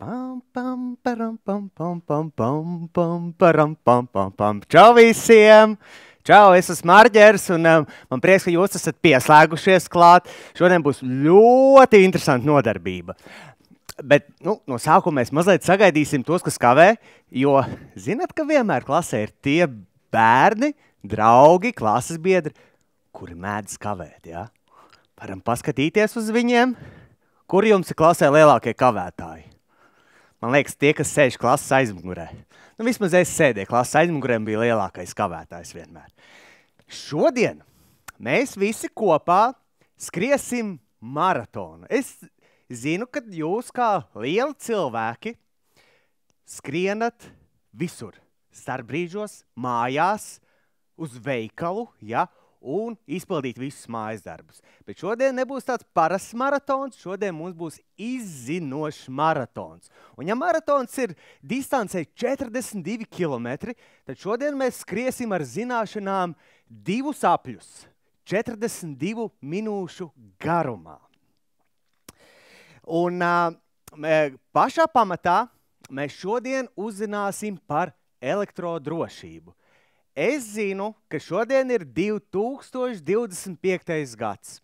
Pam, pam, param, pam, pam, pam, pam, pam, param, pam, pam, pam. Čau visiem! Čau, es esmu Marģers, un man prieks, ka jūs esat pieslēgušies klāt. Šodien būs ļoti interesanta nodarbība. Bet no sākuma mēs mazliet sagaidīsim tos, kas kavē, jo zināt, ka vienmēr klasē ir tie bērni, draugi, klases biedri, kuri mēdz kavēt, ja? Varam paskatīties uz viņiem, kur jums ir klasē lielākie kavētāji. Man liekas, tie, kas sēž klases aizmugurē. Vismaz es sēdēju klases aizmugurē un bija lielākais kavētājs vienmēr. Šodien mēs visi kopā skriesim maratonu. Es zinu, ka jūs kā lieli cilvēki skrienat visur. Starpbrīžos, mājās, uz veikalu, ja, un izpildīt visus mājas darbus. Bet šodien nebūs tāds parasts maratons, šodien mums būs izzinošs maratons. Un ja maratons ir distancē 42 km, tad šodien mēs skriesim ar zināšanām 2 apļus, 42 minūšu garumā. Un pašā pamatā mēs šodien uzzināsim par elektrodrošību. Es zinu, ka šodien ir 2025. gads.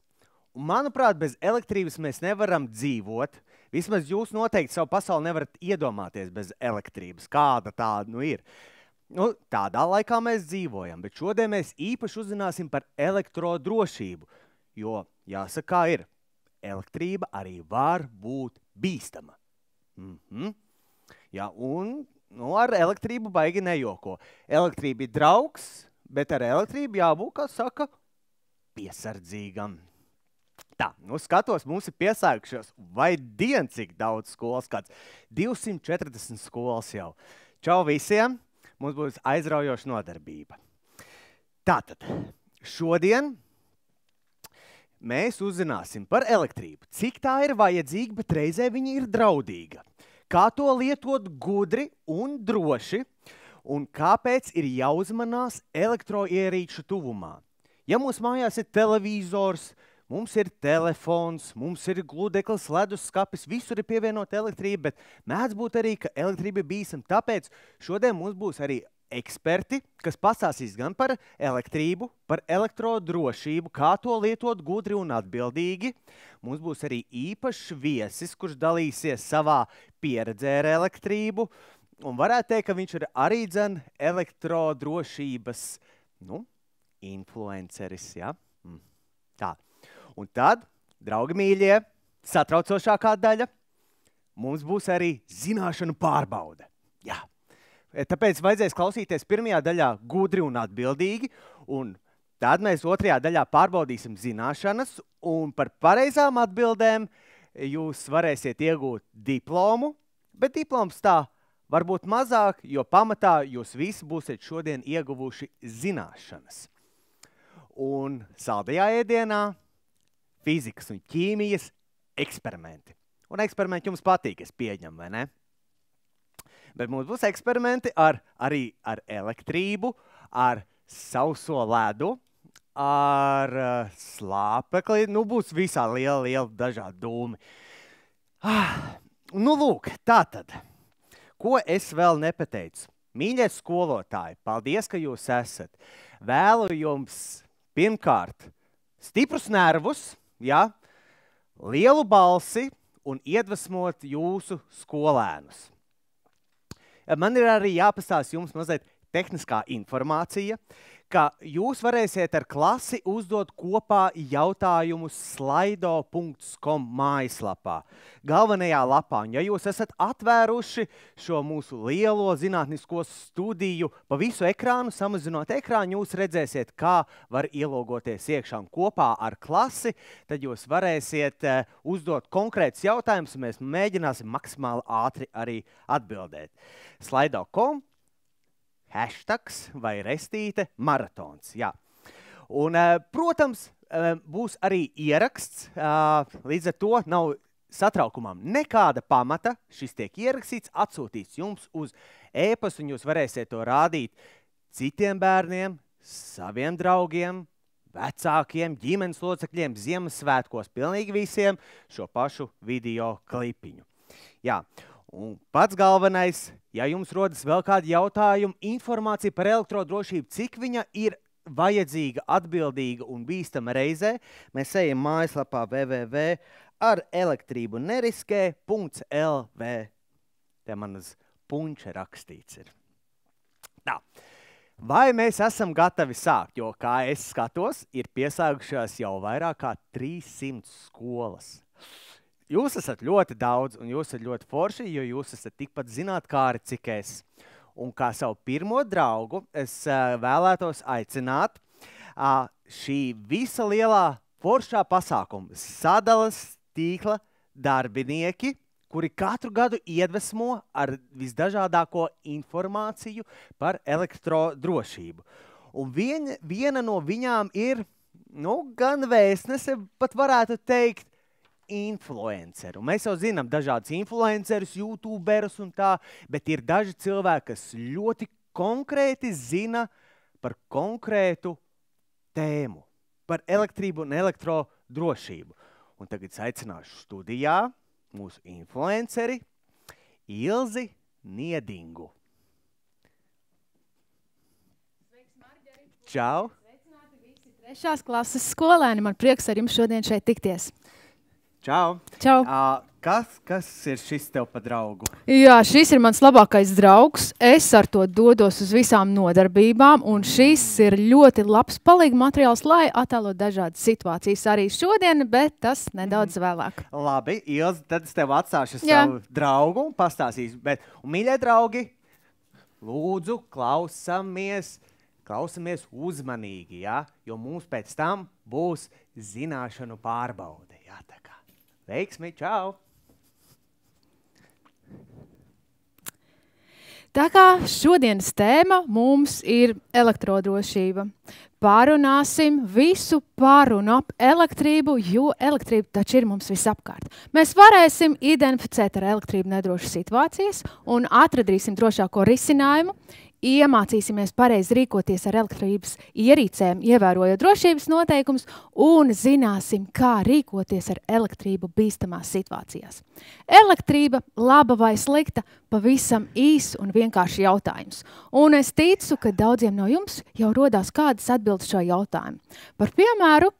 Un, manuprāt, bez elektrības mēs nevaram dzīvot. Vismaz jūs noteikti savu pasauli nevarat iedomāties bez elektrības. Kāda tāda ir? Tādā laikā mēs dzīvojam, bet šodien mēs īpaši uzzināsim par elektrodrošību. Jo, jāsaka, kā ir, elektrība arī var būt bīstama. Jā, un ar elektrību baigi nejoko. Elektrība ir draugs, bet ar elektrību jābūt, kā saka, piesardzīgam. Tā, skatos, mums ir piesākušies vai cik daudz skolas, kāds 240 skolas jau. Čau visiem, mums būs aizraujoša nodarbība. Tātad, šodien mēs uzzināsim par elektrību, cik tā ir vajadzīga, bet reizē viņa ir draudīga. Kā to lietot gudri un droši, un kāpēc ir jāuzmanās elektroierīču tuvumā. Ja mums mājās ir televizors, mums ir telefons, mums ir gludeklis, leduskapis, visur ir pievienota elektrība, bet mēdz būt arī, ka elektrība ir bīstama. Tāpēc šodien mums būs arī eksperti, kas pastāstīs gan par elektrību, par elektrodrošību, kā to lietot gudri un atbildīgi. Mums būs arī īpašs viesis, kurš dalīsies savā pieredzē ar elektrību. Un varētu teikt, ka viņš ir arī elektrodrošības influenceris. Ja? Tā. Un tad, draugi mīļie, satraucošākā daļa, mums būs arī zināšanu pārbaude. Jā. Tāpēc vajadzēs klausīties pirmajā daļā gudri un atbildīgi, un tad mēs otrajā daļā pārbaudīsim zināšanas, un par pareizām atbildēm jūs varēsiet iegūt diplomu, bet diploms tā varbūt mazāk, jo pamatā jūs visi būsiet šodien ieguvuši zināšanas. Un saldajā ēdienā fizikas un ķīmijas eksperimenti. Un eksperimenti jums patīk, es pieņemu, vai ne? Bet mums būs eksperimenti arī ar elektrību, ar sauso ledu, ar slāpekli. Būs visā liela dažādi dūmi. Lūk, tātad, ko es vēl nepateicu? Mīļie skolotāji, paldies, ka jūs esat. Vēlu jums pirmkārt stiprus nervus, ja? Lielu balsi un iedvesmot jūsu skolēnus. Man ir arī jāpastāsta jums mazliet tehniskā informācija, ka jūs varēsiet ar klasi uzdot kopā jautājumus slido.com mājaslapā, galvenajā lapā. Un ja jūs esat atvēruši šo mūsu lielo zinātnisko studiju pa visu ekrānu, samazinot ekrānu, jūs redzēsiet, kā var ielogoties iekšā un kopā ar klasi, tad jūs varēsiet uzdot konkrētus jautājumus, un mēs mēģināsim maksimāli ātri arī atbildēt. Slido.com hashtags vai restīte maratons. Jā. Un, protams, būs arī ieraksts, līdz ar to nav satraukumam nekāda pamata. Šis tiek ierakstīts, atsūtīts jums uz e-pastu, un jūs varēsiet to rādīt citiem bērniem, saviem draugiem, vecākiem, ģimenes locekļiem, Ziemassvētkos, pilnīgi visiem šo pašu video klipiņu. Jā. Un pats galvenais, ja jums rodas vēl kādi jautājumi, informācija par elektrodrošību, cik viņa ir vajadzīga, atbildīga un bīstama reizē, mēs ejam mājaslapā www.arelektrībuneriskē.lv. Te man uz punča rakstīts ir. Tā. Vai mēs esam gatavi sākt? Jo, kā es skatos, ir pieslēgušās jau vairāk kā 300 skolas. Jūs esat ļoti daudz un jūs esat ļoti forši, jo jūs esat tikpat zinātkāri, cik es. Un kā savu pirmo draugu es vēlētos aicināt šī visa lielā foršā pasākuma sadalas tīkla darbinieki, kuri katru gadu iedvesmo ar visdažādāko informāciju par elektrodrošību. Un viena no viņām ir, gan vēstnese, pat varētu teikt, influenceru. Mēs jau zinām dažādus influencerus, youtuberus un tā, bet ir daži cilvēki, kas ļoti konkrēti zina par konkrētu tēmu, par elektrību un elektrodrošību. Un tagad es aicināšu studijā mūsu influenceri Ilzi Niedingu. Sveiks, Marģeri! Čau! Sveicināti visi 3. klases skolēni. Man prieks ar jums šodien šeit tikties. Čau! Čau! Kas ir šis tev pa draugu? Jā, šis ir mans labākais draugs. Es ar to dodos uz visām nodarbībām, un šis ir ļoti labs palīga materiāls, lai attēlot dažādas situācijas arī šodien, bet tas nedaudz vēlāk. Labi, Ilzi, tad es tev atstāšu savu draugu un pastāstīšu. Un, mīļie draugi, lūdzu, klausamies uzmanīgi, ja? Jo mums pēc tam būs zināšanu pārbaude. Ja? Tā kā. Veiksmi, čau! Tā kā šodienas tēma mums ir elektrodrošība. Pārunāsim visu par un ap elektrību, jo elektrība taču ir mums visapkārt. Mēs varēsim identificēt ar elektrību nedrošas situācijas un atradīsim drošāko risinājumu. Iemācīsimies pareizi rīkoties ar elektrības ierīcēm, ievērojot drošības noteikumus un zināsim, kā rīkoties ar elektrību bīstamās situācijās. Elektrība, laba vai slikta, pavisam īs un vienkārši jautājums. Un es ticu, ka daudziem no jums jau rodās kādas atbildes šo jautājumu. Par piemēru,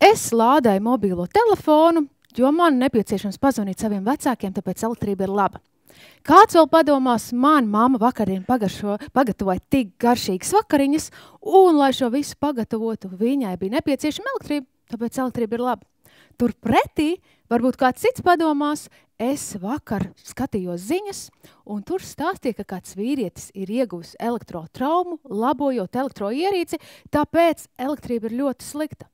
es lādēju mobilo telefonu, jo man nepieciešams pazvanīt saviem vecākiem, tāpēc elektrība ir laba. Kāds vēl padomās, man mamma vakardien pagatavoja tik garšīgas vakariņas, un, lai šo visu pagatavotu, viņai bija nepieciešama elektrība, tāpēc elektrība ir laba. Turpretī, varbūt kāds cits padomās, es vakar skatījos ziņas, un tur stāstīja, ka kāds vīrietis ir ieguvis elektrotraumu, labojot elektroierīci, tāpēc elektrība ir ļoti slikta.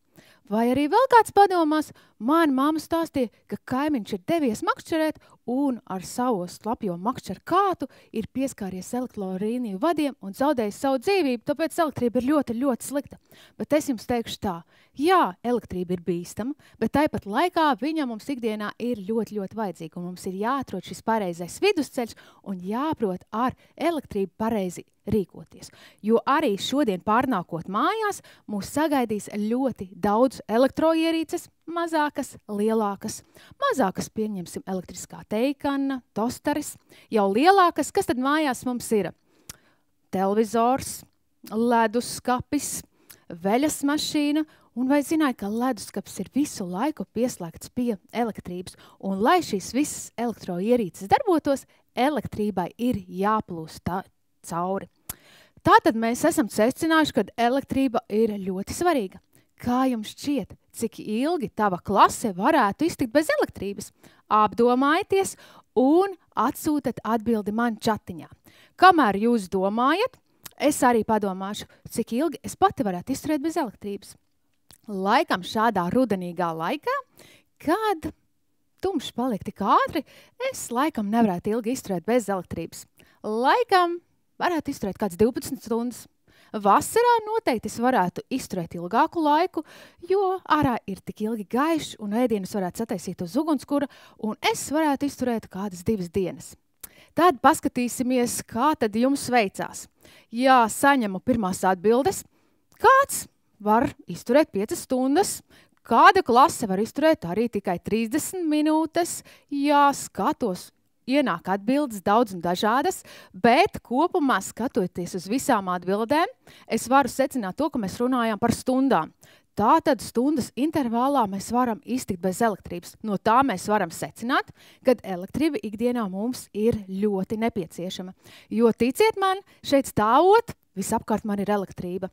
Vai arī vēl kāds padomās, man mamma stāstīja, ka kaimiņš ir devies makšķerēt un ar savu slapjo makšķeru kātu ir pieskāries elektrolīniju vadiem un zaudējis savu dzīvību, tāpēc elektrība ir ļoti, ļoti slikta. Bet es jums teikšu tā, jā, elektrība ir bīstama, bet tāpat laikā viņa mums ikdienā ir ļoti, ļoti vajadzīga. Un mums ir jāatrod šis pareizais vidusceļš un jāprot ar elektrību pareizi rīkoties. Jo arī šodien pārnākot mājās, mūs sagaidīs ļoti daudz elektroierīces, mazākas, lielākas. Mazākas pieņemsim elektriskā teikana, tosteris, jau lielākas, kas tad mājās mums ir? Televizors, leduskapis, veļas mašīna, un vai zināja, ka leduskapis ir visu laiku pieslēgts pie elektrības, un lai šīs visas elektroierīces darbotos, elektrībai ir jāplūst cauri. Tātad mēs esam secinājuši, ka elektrība ir ļoti svarīga. Kā jums šķiet, cik ilgi tava klase varētu iztikt bez elektrības? Apdomājieties un atsūtat atbildi man čatiņā. Kamēr jūs domājat, es arī padomāšu, cik ilgi es pati varētu izturēt bez elektrības. Laikam šādā rudenīgā laikā, kad tumšs paliek tik ātri, es laikam nevarētu ilgi izturēt bez elektrības. Laikam varētu izturēt kāds 12 stundas. Vasarā noteikti es varētu izturēt ilgāku laiku, jo ārā ir tik ilgi gaišs un ēdienus varētu sataisīt uz ugunskura, un es varētu izturēt kādas 2 dienas. Tad paskatīsimies, kā tad jums veicās. Jā, saņemu pirmās atbildes. Kāds var izturēt 5 stundas? Kāda klase var izturēt arī tikai 30 minūtes? Jā, skatos. ienāk atbildes daudz un dažādas, bet kopumā skatoties uz visām atbildēm, es varu secināt to, ka mēs runājām par stundām. Tātad stundas intervālā mēs varam iztikt bez elektrības. No tā mēs varam secināt, ka elektrība ikdienā mums ir ļoti nepieciešama. Jo ticiet man, šeit stāvot, visapkārt man ir elektrība.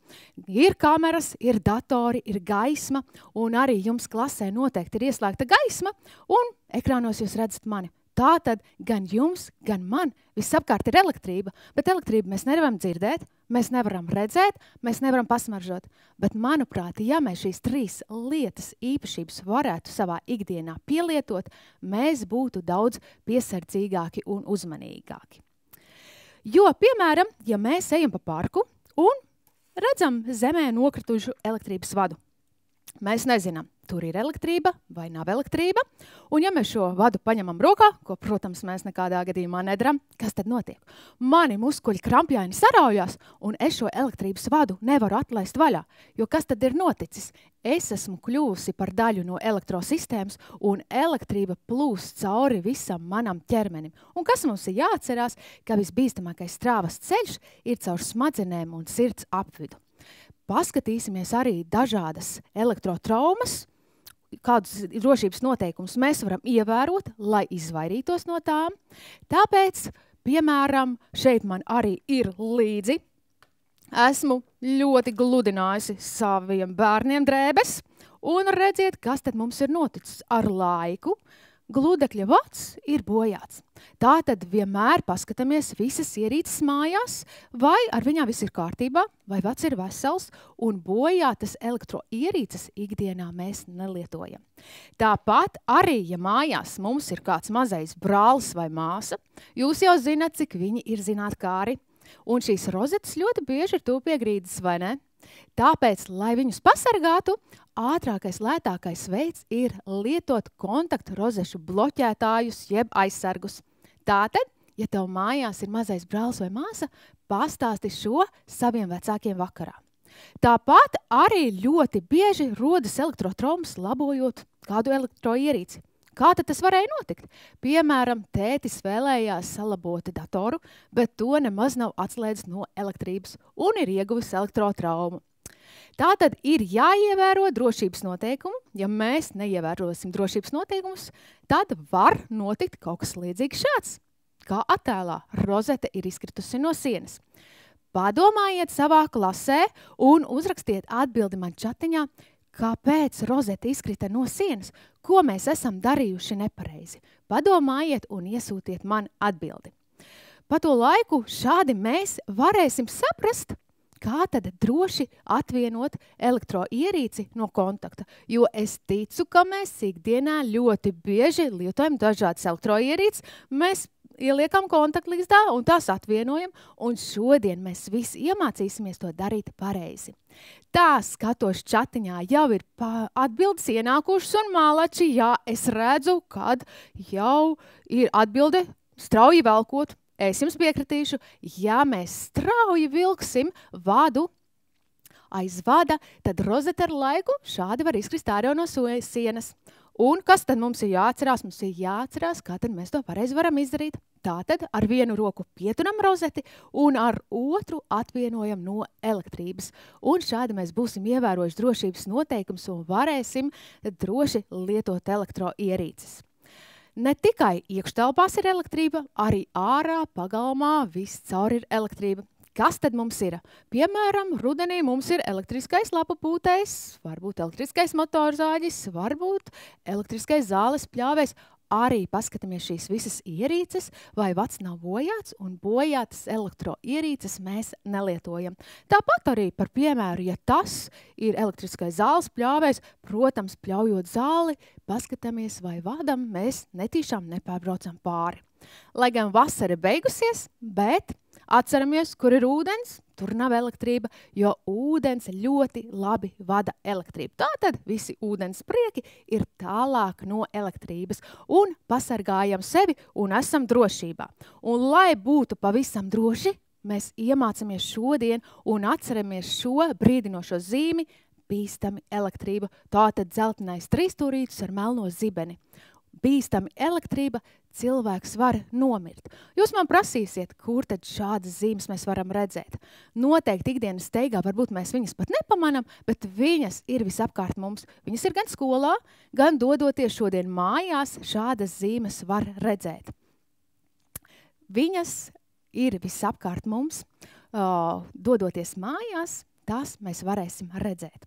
Ir kameras, ir datori, ir gaisma, un arī jums klasē noteikti ir ieslēgta gaisma, un ekrānos jūs redzat mani. Tātad gan jums, gan man visapkārt ir elektrība, bet elektrību mēs nevaram dzirdēt, mēs nevaram redzēt, mēs nevaram pasmaržot. Bet, manuprāt, ja mēs šīs 3 lietas īpašības varētu savā ikdienā pielietot, mēs būtu daudz piesardzīgāki un uzmanīgāki. Jo, piemēram, ja mēs ejam pa parku un redzam zemē nokritušu elektrības vadu, mēs nezinām, tur ir elektrība vai nav elektrība, un ja mēs šo vadu paņemam rokā, ko, protams, mēs nekādā gadījumā nedaram, kas tad notiek? Mani muskuļi krampjaini saraujās, un es šo elektrības vadu nevaru atlaist vaļā, jo kas tad ir noticis? Es esmu kļuvusi par daļu no elektrosistēmas, un elektrība plūst cauri visam manam ķermenim. Un kas mums ir jāatcerās, ka visbīstamākais strāvas ceļš ir caur smadzenēm un sirds apvidu. Paskatīsimies arī dažādas elektrotraumas, kādus drošības noteikumus mēs varam ievērot, lai izvairītos no tām. Tāpēc, piemēram, šeit man arī ir līdzi. Esmu ļoti gludinājusi saviem bērniem drēbes, un redziet, kas tad mums ir noticis ar laiku. Gludekļa vads ir bojāts. Tātad vienmēr paskatāmies visas ierīces mājās, vai ar viņām viss ir kārtībā, vai vads ir vesels, un bojātas elektroierīces ikdienā mēs nelietojam. Tāpat arī, ja mājās mums ir kāds mazais brālis vai māsa, jūs jau zināt, cik viņi ir zinātkāri, un šīs rozetes ļoti bieži ir tuvu pie grīdas, vai ne? Tāpēc, lai viņus pasargātu, ātrākais, lētākais veids ir lietot kontaktu rozešu bloķētājus jeb aizsargus. Tātad, ja tev mājās ir mazais brālis vai māsa, pastāsti šo saviem vecākiem vakarā. Tāpat arī ļoti bieži rodas elektrotraumas labojot kādu elektroierīci. Kā tad tas varēja notikt? Piemēram, tētis vēlējās salabot datoru, bet to nemaz nav atslēdzis no elektrības un ir ieguvis elektrotraumu. Tātad ir jāievēro drošības noteikumu. Ja mēs neievērosim drošības noteikumus, tad var notikt kaut kas līdzīgs šāds. Kā attēlā, rozete ir izkritusi no sienas. Padomājiet savā klasē un uzrakstiet atbildi man čatiņā, kāpēc rozete izkrita no sienas, ko mēs esam darījuši nepareizi. Padomājiet un iesūtiet man atbildi. Pa to laiku šādi mēs varēsim saprast, kā tad droši atvienot elektroierīci no kontakta. Jo es ticu, ka mēs ikdienā ļoti bieži lietojam dažādas elektroierīces, mēs ieliekam kontaktlīzdā un tās atvienojam, un šodien mēs visi iemācīsimies to darīt pareizi. Tā, skatos čatiņā, jau ir atbildes ienākušas un mālači, jā, es redzu, kad jau ir atbilde strauji velkot. Es jums piekritīšu, ja mēs strauji vilksim vadu aiz vada, tad rozete ar laiku šādi var izkrist ārā no sienas. Un kas tad mums ir jāatcerās? Mums ir jāatcerās, kā tad mēs to pareizi varam izdarīt. Tātad ar vienu roku pieturam rozeti un ar otru atvienojam no elektrības. Un šādi mēs būsim ievērojuši drošības noteikums un varēsim droši lietot elektroierīces. Ne tikai iekštelpās ir elektrība, arī ārā, pagalmā, viss caur ir elektrība. Kas tad mums ir? Piemēram, rudenī mums ir elektriskais lapapūtējs, varbūt elektriskais motorzāģis, varbūt elektriskais zāles pļāvējs. Arī paskatāmies šīs visas ierīces, vai vads nav bojāts, un bojātas elektroierīces mēs nelietojam. Tāpat arī par piemēru, ja tas ir elektriskais zāles pļāvējs, protams, pļaujot zāli, paskatāmies, vai vadam mēs netīšām nepārbraucam pāri. Lai gan vasara beigusies, bet atceramies, kur ir ūdens, tur nav elektrība, jo ūdens ļoti labi vada elektrību. Tātad visi ūdens prieki ir tālāk no elektrības un pasargājam sevi un esam drošībā. Un lai būtu pavisam droši, mēs iemācamies šodien un atceramies šo brīdinošo zīmi bīstami elektrība. Tātad dzeltenais trīsstūrītis ar melno zibeni. bīstami elektrība, cilvēks var nomirt. Jūs man prasīsiet, kur tad šādas zīmes mēs varam redzēt. Noteikti ikdienas steigā varbūt mēs viņas pat nepamanām, bet viņas ir visapkārt mums. Viņas ir gan skolā, gan dodoties šodien mājās, šādas zīmes var redzēt. Viņas ir visapkārt mums, dodoties mājās, tās mēs varēsim redzēt.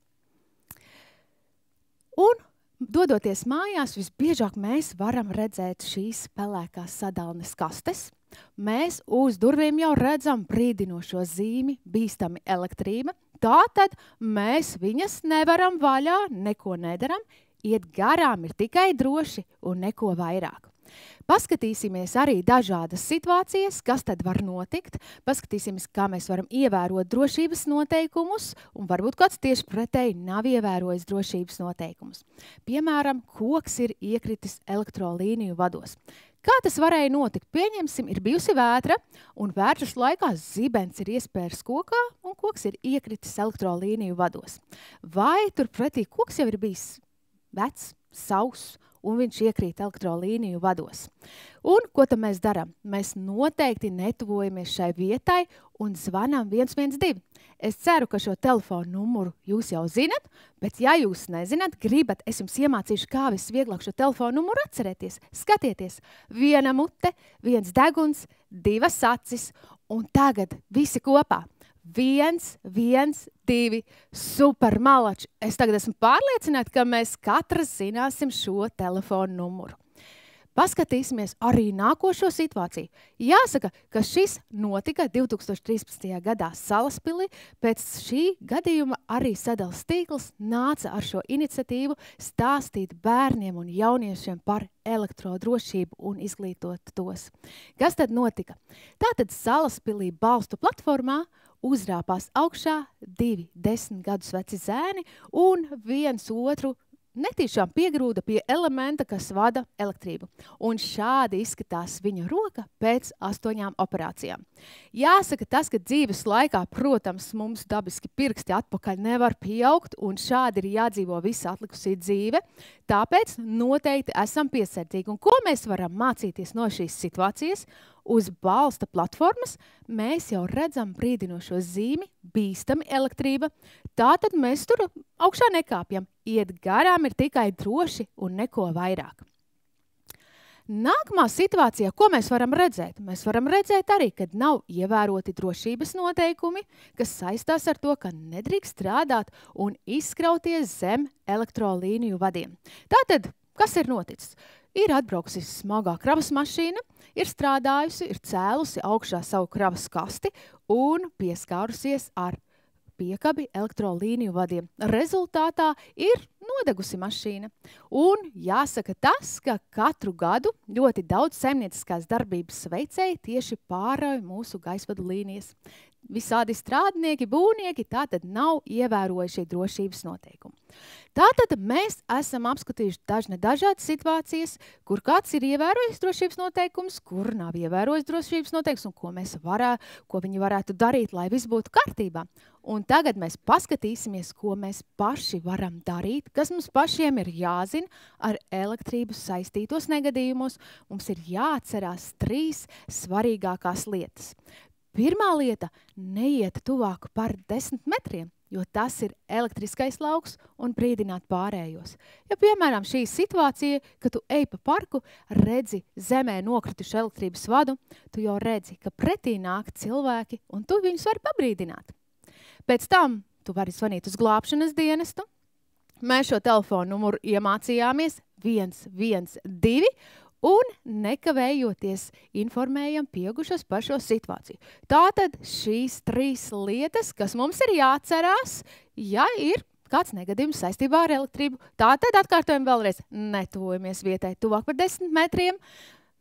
Un dodoties mājās, visbiežāk mēs varam redzēt šīs pelēkās sadalnes kastes. Mēs uz durvīm jau redzam brīdinošo zīmi, bīstami elektrība. Tātad mēs viņas nevaram vaļā, neko nedaram, iet garām ir tikai droši un neko vairāk. Paskatīsimies arī dažādas situācijas, kas tad var notikt. Paskatīsimies, kā mēs varam ievērot drošības noteikumus, un varbūt kāds tieši pretēji nav ievērojis drošības noteikumus. Piemēram, koks ir iekritis elektrolīniju vados. Kā tas varēja notikt? Pieņemsim, ir bijusi vētra, un vētras laikā zibens ir iespērs kokā, un koks ir iekritis elektrolīniju vados. Vai turpretī koks jau ir bijis vecs, sauss, un viņš iekrīt elektrolīniju vados. Un ko tad mēs darām? Mēs noteikti netuvojamies šai vietai un zvanām 112. Es ceru, ka šo telefonu numuru jūs jau zinat, bet ja jūs nezināt, gribat, es jums iemācīšu, kā visvieglāk šo telefonu numuru atcerēties. Skatieties, 1 mute, 1 deguns, 2 acis, un tagad visi kopā. 1, 1, 2, super malači. Es tagad esmu pārliecināta, ka mēs katrs zināsim šo telefonu numuru. Paskatīsimies arī nākošo situāciju. Jāsaka, ka šis notika 2013. gadā Salaspilī. Pēc šī gadījuma arī Sadales tīkls nāca ar šo iniciatīvu stāstīt bērniem un jauniešiem par elektrodrošību un izglītot tos. Kas tad notika? Tātad Salaspilī balstu platformā uzrāpās augšā 2 10 gadus veci zēni un viens otru netīšām piegrūda pie elementa, kas vada elektrību. Un šādi izskatās viņa roka pēc 8 operācijām. Jāsaka tas, ka dzīves laikā, protams, mums dabiski pirksti atpakaļ nevar pieaugt, un šādi ir jādzīvo visa atlikusī dzīve. Tāpēc noteikti esam piesardzīgi. Un ko mēs varam mācīties no šīs situācijas? Uz balsta platformas mēs jau redzam brīdinošo zīmi, bīstami elektrība. Tātad mēs tur augšā nekāpjam. Iet garām ir tikai droši un neko vairāk. Nākamā situācijā, ko mēs varam redzēt? Mēs varam redzēt arī, kad nav ievēroti drošības noteikumi, kas saistās ar to, ka nedrīkst strādāt un izkrauties zem elektrolīniju vadiem. Tātad, kas ir noticis? Ir atbraukusi smagā kravas mašīna, ir strādājusi, ir cēlusi augšā savu kravas kasti un pieskārusies ar piekabi elektrolīniju vadiem. Rezultātā ir nodegusi mašīna. Un jāsaka tas, ka katru gadu ļoti daudz saimnieciskās darbības veicēji tieši pārauj mūsu gaisvadu līnijas. Visādi strādnieki, būvnieki tātad nav ievērojuši drošības noteikumu. Tātad mēs esam apskatījuši dažādas situācijas, kur kāds ir ievērojis drošības noteikumus, kur nav ievērojis drošības noteikumus un ko viņi varētu darīt, lai viss būtu kārtībā. Un tagad mēs paskatīsimies, ko mēs paši varam darīt, kas mums pašiem ir jāzina ar elektrību saistītos negadījumos. Mums ir jāatcerās 3 svarīgākās lietas. Pirmā lieta – neiet tuvāk par 10 metriem, jo tas ir elektriskais lauks un brīdināt pārējos. Ja, piemēram, šī situācija, ka tu ej pa parku, redzi zemē nokritušu elektrības vadu, tu jau redzi, ka pretī nāk cilvēki un tu viņus vari pabrīdināt. Pēc tam tu vari zvanīt uz glābšanas dienestu. Mēs šo telefonu numuru iemācījāmies 112 un nekavējoties informējam pieaugušos par šo situāciju. Tātad šīs 3 lietas, kas mums ir jāatcerās, ja ir kāds negadījums saistībā ar elektrību. Tātad atkārtojam vēlreiz, netuvojamies vietai tuvāk par 10 metriem,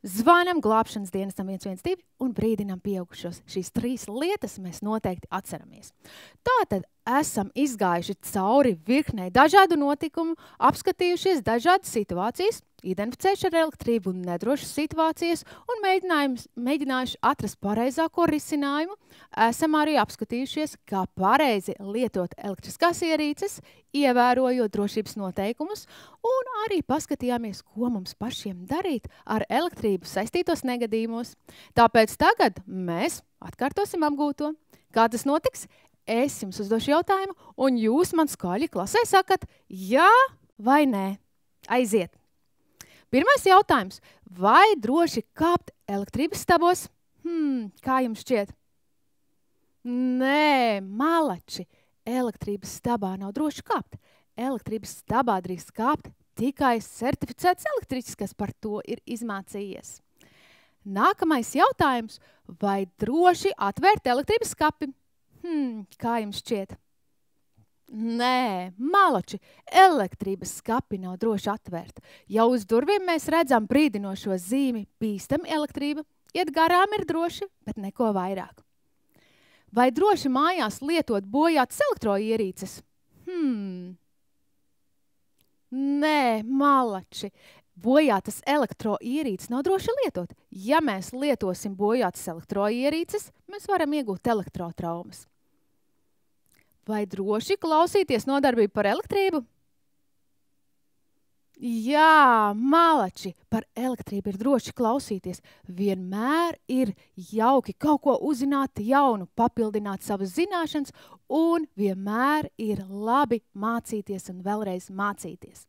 zvanam glābšanas dienestam 112 un brīdinam pieaugušos. Šīs 3 lietas mēs noteikti atceramies. Tātad esam izgājuši cauri virknei dažādu notikumu, apskatījušies dažādas situācijas, identificējuši ar elektrību nedrošas situācijas un mēģinājuši atrast pareizāko risinājumu. Esam arī apskatījušies, kā pareizi lietot elektriskās ierīces, ievērojot drošības noteikumus, un arī paskatījāmies, ko mums pašiem darīt ar elektrību saistītos negadījumos. Tāpēc tagad mēs atkārtosim apgūto. Kā tas notiks? Es jums uzdošu jautājumu, un jūs man skaļi klasē sakat jā vai nē. Aiziet! Pirmais jautājums. Vai droši kāpt elektrības stabos? Kā jums šķiet? Nē, malači. Elektrības stabā nav droši kāpt. Elektrības stabā drīkst kāpt tikai certificēts elektriķis, kas par to ir izmācījies. Nākamais jautājums. Vai droši atvērt elektrības skapi? Kā jums šķiet? Nē, malači, elektrības skapi nav droši atvērt. Jau uz durvīm mēs redzam brīdinošo zīmi bīstama elektrība. Iet garām ir droši, bet neko vairāk. Vai droši mājās lietot bojātas elektroierīces? Nē, malači. Bojātas elektroierīces nav droši lietot. Ja mēs lietosim bojātas elektroierīces, mēs varam iegūt elektrotraumas. Vai droši klausīties nodarbību par elektrību? Jā, malači, par elektrību ir droši klausīties. Vienmēr ir jauki kaut ko uzzināt jaunu, papildināt savas zināšanas, un vienmēr ir labi mācīties un vēlreiz mācīties.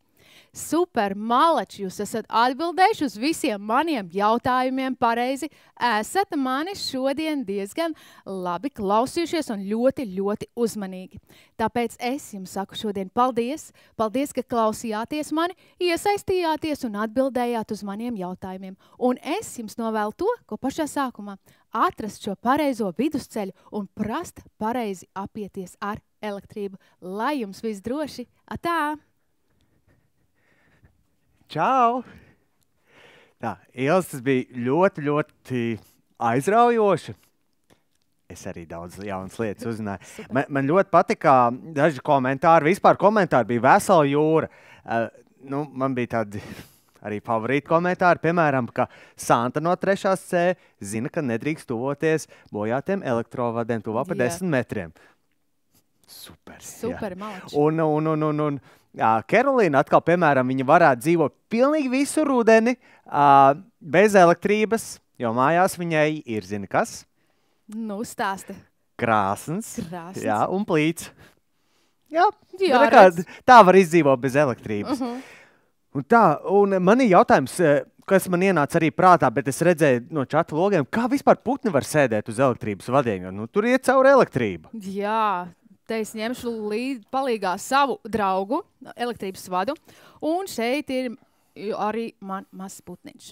Super, malači, jūs esat atbildējuši uz visiem maniem jautājumiem pareizi. Esat mani šodien diezgan labi klausījušies un ļoti, ļoti uzmanīgi. Tāpēc es jums saku šodien paldies. Paldies, ka klausījāties mani, iesaistījāties un atbildējāt uz maniem jautājumiem. Un es jums novēlu to, ko pašā sākumā atrast šo pareizo vidusceļu un prast pareizi apieties ar elektrību. Lai jums viss droši! Atā! Čau! Tā, Iels, tas bija ļoti, ļoti aizraujoši. Es arī daudz jaunas lietas uzzināju. Man ļoti patika daži komentāri. Vispār komentāri bija vesela jūra. Man bija tādi arī favorīti komentāri. Piemēram, ka Santa no 3. C zina, ka nedrīkst tuvoties bojātiem elektrovadiem tuvā pa 10 metriem. Super, malači. Un Kerolīna atkal, piemēram, viņa varētu dzīvot pilnīgi visu rudeni bez elektrības, jo mājās viņai ir, zini kas? Nu, stāsti. Krāsns. Jā, un plīts. Jā, tā var izdzīvot bez elektrības. Un man ir jautājums, kas man ienāca arī prātā, bet es redzēju no čata logiem, kā vispār putni var sēdēt uz elektrības vadiem, jo tur iet cauri elektrība. Jā. Te es ņemšu palīgā savu draugu, elektrības vadu, un šeit ir arī mazs putniņš.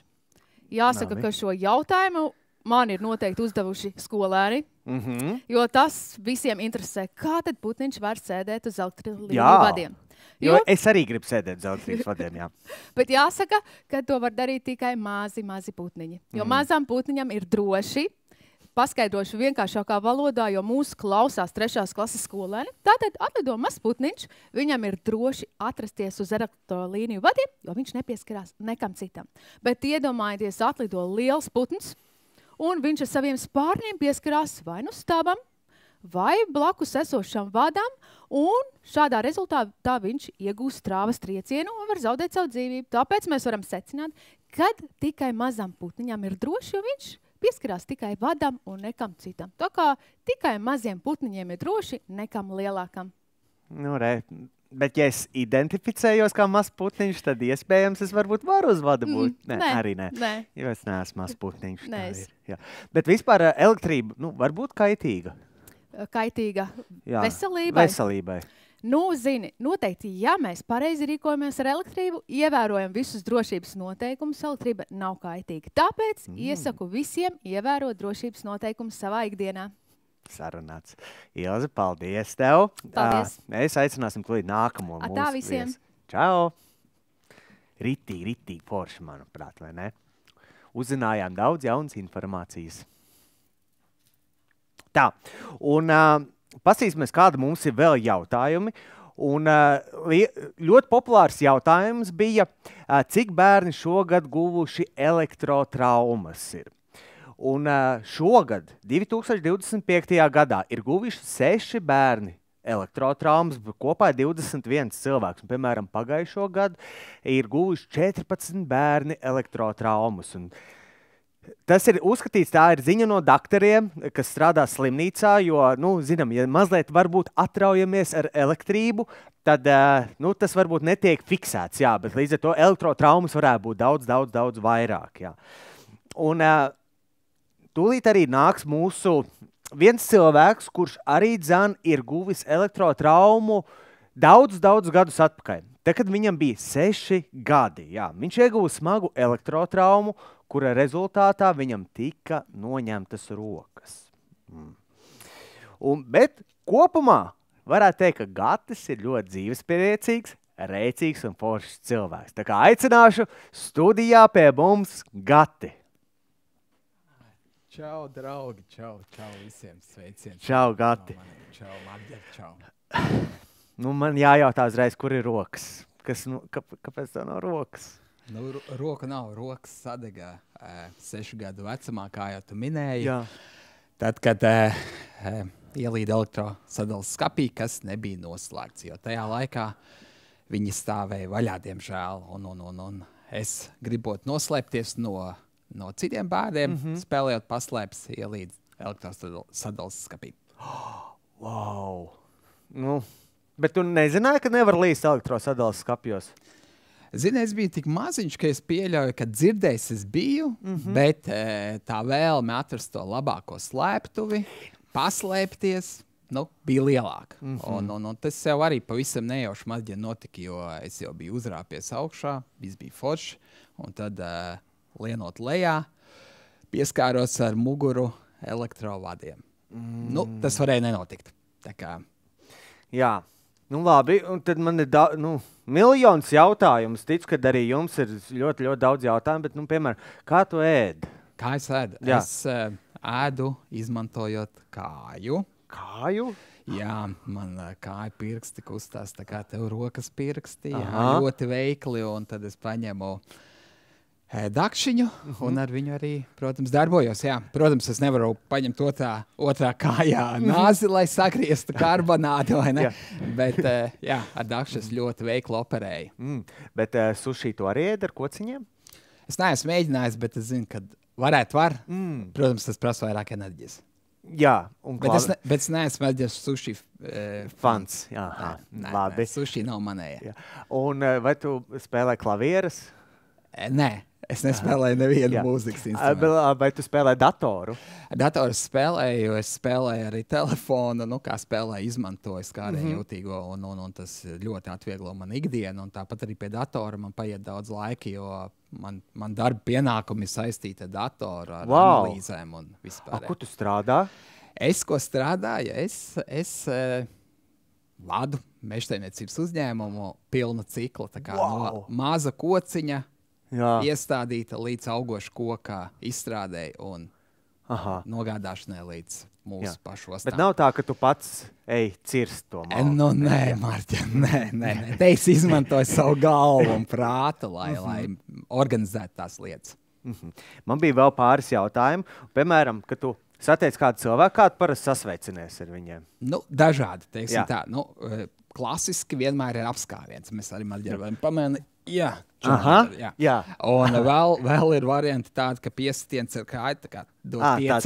Jāsaka, ka šo jautājumu man ir noteikti uzdevuši skolēni, jo tas visiem interesē, kā tad putniņš var sēdēt uz elektrības vadiem. Jo es arī gribu sēdēt uz elektrības vadiem, jā. Bet jāsaka, ka to var darīt tikai mazi putniņi, jo mazam putniņam ir droši. Paskaidrošu vienkāršākā valodā, jo mūsu klausās 3. klases skolēni. Tātad atlido mazs putniņš, viņam ir droši atrasties uz elektrolīniju vadiem, jo viņš nepieskarās nekam citam. Bet iedomājieties, atlido liels putns, un viņš ar saviem spārniem pieskarās vai nu stabam, vai blakus esošam vadam, un šādā rezultātā viņš iegūst strāvas triecienu un var zaudēt savu dzīvību. Tāpēc mēs varam secināt, kad tikai mazam putniņam ir droši, jo viņš pieskarās tikai vadam un nekam citam. Tā kā tikai maziem putniņiem ir droši, nekam lielākam. Bet ja es identificējos kā mazs putniņš, tad iespējams es varbūt varu uz vada būt. Arī nē. Jo es neesmu mazs putniņš. Bet vispār elektrība var būt kaitīga. Kaitīga veselībai. Zini, noteikti, ja mēs pareizi rīkojamies ar elektrību, ievērojam visus drošības noteikumus, elektrība nav kaitīga. Tāpēc iesaku visiem ievērot drošības noteikumus savā ikdienā. Sarunāts. Ilze, paldies tev. Paldies. Mēs aicināsim tūlīt nākamo mūsu Atā visiem. Viesu. Čau. Ritīgi forši, manuprāt, vai ne? Uzzinājām daudz jaunas informācijas. Tā, un pasīsimies, kāda mums ir vēl jautājumi. Un ļoti populārs jautājums bija, cik bērni šogad guvuši elektrotraumas ir. Un šogad, 2025. gadā, ir guvuši 6 bērni elektrotraumas, kopā 21 cilvēks. Un, piemēram, pagājušo gadu ir guvuši 14 bērni elektrotraumas. Un tas ir uzskatīts, tā ir ziņa no doktoriem, kas strādā slimnīcā, jo, zinām, ja mazliet varbūt atraujamies ar elektrību, tad, tas varbūt netiek fiksēts, jā, bet līdz ar to elektrotraumas varētu būt daudz vairāk, jā. Un tūlīt arī nāks mūsu viens cilvēks, kurš arī ir guvis elektrotraumu daudz gadus atpakaļ. Tad, kad viņam bija 6 gadi, jā, viņš ieguva smagu elektrotraumu, kura rezultātā viņam tika noņemtas rokas. Bet kopumā varētu teikt, ka Gatis ir ļoti dzīvespriecīgs, rēcīgs un foršs cilvēks. Tā kā aicināšu studijā pie mums Gati. Čau, draugi, čau visiem, sveicieni. Čau, Gati. Čau, Marģer, čau. Man jājautā uzreiz, kur ir rokas? Kāpēc tev nav rokas? Roka nav, rokas sadegā 6 gadu vecumā, kā jau tu minēji. Jā. Tad, kad ielīda elektrosadales skapī, kas nebija noslēgts, jo tajā laikā viņi stāvēja vaļā, diemžēl. Un es gribot noslēpties no citiem bērniem, spēlējot paslēpes, ielīdz elektrosadales skapī. Wow! Bet tu nezināji, ka nevar līst elektrosadales skapjos? Zini, es biju tik maziņš, ka es pieļauju, ka dzirdējis es biju, bet tā vēlme atrast to labāko slēptuvi, paslēpties, bija lielāka. Un tas jau arī pavisam nejauši Marģer notika, jo es jau biju uzrāpies augšā, viss bija forši, un tad lienot lejā, pieskāros ar muguru elektrovadiem. Tas varēja nenotikt. Tā kā... Jā. Labi, un tad man ir miljons jautājumus. Ticu, ka arī jums ir ļoti daudz jautājumu, bet, piemēram, kā tu ēd? Kā es ēdu? Jā. Es ēdu izmantojot kāju. Kāju? Jā, man kāja pirksti kustās, tā kā tev rokas pirksti. Jā, ļoti veikli, un tad es paņemu dakšiņu, un ar viņu arī, protams, darbojos. Jā. Protams, es nevaru paņemt otrā kājā nāzi, lai sagrieztu karbonādu, vai ne? Bet, jā, ar dakšu es ļoti veikli operēju. Bet suši to arī ēd ar kociņiem? Es neesmu mēģinājis, bet es zinu, ka varētu. Protams, tas prasa vairāk enerģijas. Jā. Bet es neesmu mēģinājis suši fans. Jā, labi. Suši nav manējie. Un vai tu spēlē klavieres? Nē. Es nespēlēju nevienu mūzikas instrumentu. Vai tu spēlē datoru? Datoru spēlēju, es spēlēju arī telefonu, kā spēlēju, izmantoju skārēju jūtīgo, un tas ļoti atvieglo man ikdienu, un tāpat arī pie datora man paiet daudz laika, jo man darba pienākumi saistīti ar datoru, ar analīzēm un vispār. Ko tu strādā? Es, ko strādāju, es vadu mežsaimniecības uzņēmumu pilna cikla, tā kā no maza kociņa, iestādīta līdz augošu kokā izstrādēji un nogādāšanai līdz mūsu pašu ostām. Bet nav tā, ka tu pats cirst to malu? Nē, Marģer, nē. Te es izmantoju savu galvu un prātu, lai organizētu tās lietas. Man bija vēl pāris jautājumu. Piemēram, ka tu satiec kādu cilvēku, kādu parasti sasveicinies ar viņiem? Dažādi, teiksim tā. Klasiski vienmēr ir apskāviens. Mēs arī Marģer varam pamanīt. Jā. Un vēl ir varianti tādi, ka piesitiens ir kāja, tā kā dod 5.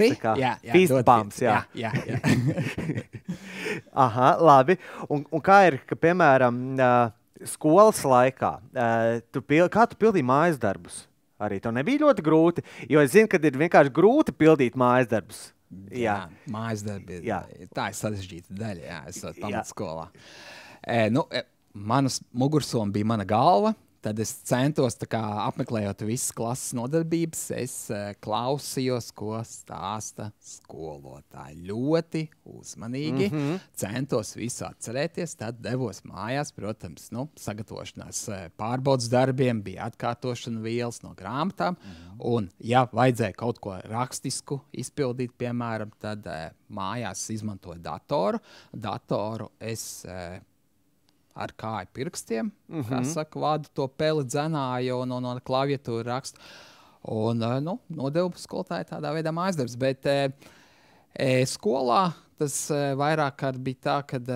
Fist bumps, jā. Labi. Un kā ir, ka, piemēram, skolas laikā, kā tu pildīji mājas darbus? Arī tev nebija ļoti grūti, jo es zinu, ka ir vienkārši grūti pildīt mājas darbus. Jā, mājas darbi tā ir sarežģīta daļa, esot pamatskolā. Manas mugursoma bija mana galva. tad es centos, tā kā apmeklējot visas klases nodarbības, es klausījos, ko stāsta skolotāji. Ļoti uzmanīgi centos visu atcerēties, tad devos mājās, protams, sagatavošanās pārbaudas darbiem, bija atkārtošana vielas no grāmatām, un, ja vajadzēja kaut ko rakstisku izpildīt, piemēram, tad mājās izmantoju datoru. Datoru es ar kāju pirkstiem, kā saka, vadu to peli dzenāju un klaviatūru rakstu. Un, nodevu skolotāju tādā veidā mājasdarbs. Bet skolā tas vairāk kārt bija tā, kad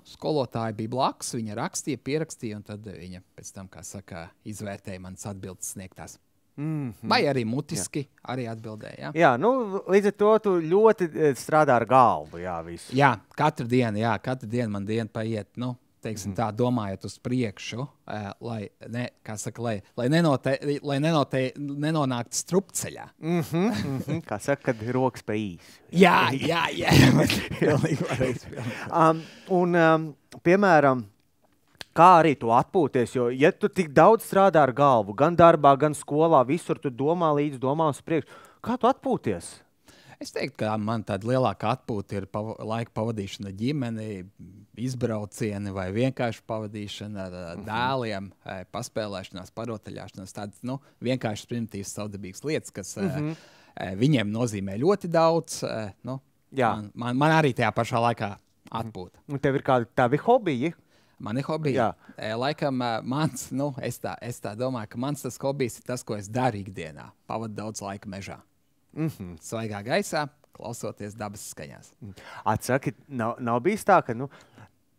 skolotāji bija blakus, viņa rakstīja, pierakstīja, un tad viņa pēc tam, kā saka, izvērtēja manas atbildes sniegtās. Vai arī mutiski arī atbildēja. Jā, līdz ar to tu ļoti strādā ar galvu, visu. Jā, katru dienu man diena paiet, teiksim tā, domājot uz priekšu, lai nenonāktu strupceļā. Kā saka, kad rokas pa īsu. Jā. Pilnīgi pareizi. Piemēram, kā arī tu atpūties, jo, ja tu tik daudz strādā ar galvu, gan darbā, gan skolā, visur tu domā uz priekšu, kā tu atpūties? Es teiktu, ka man tāda lielāka atpūta ir laika pavadīšana ģimeni, izbraucieni vai vienkārši pavadīšana ar dēliem, paspēlēšanās, parotaļāšanās, tādas vienkārši primitīvas savdabīgas lietas, kas viņiem nozīmē ļoti daudz. Man arī tajā pašā laikā atpūta. Un tev ir kādi tavi hobiji? Mani hobiji? Laikam mans, es tā domāju, ka mans tas hobijs ir tas, ko es daru ikdienā. Pavadu daudz laika mežā. Svaigā gaisā, klausoties dabas skaņās. Atsaki, nav bijis tā, ka,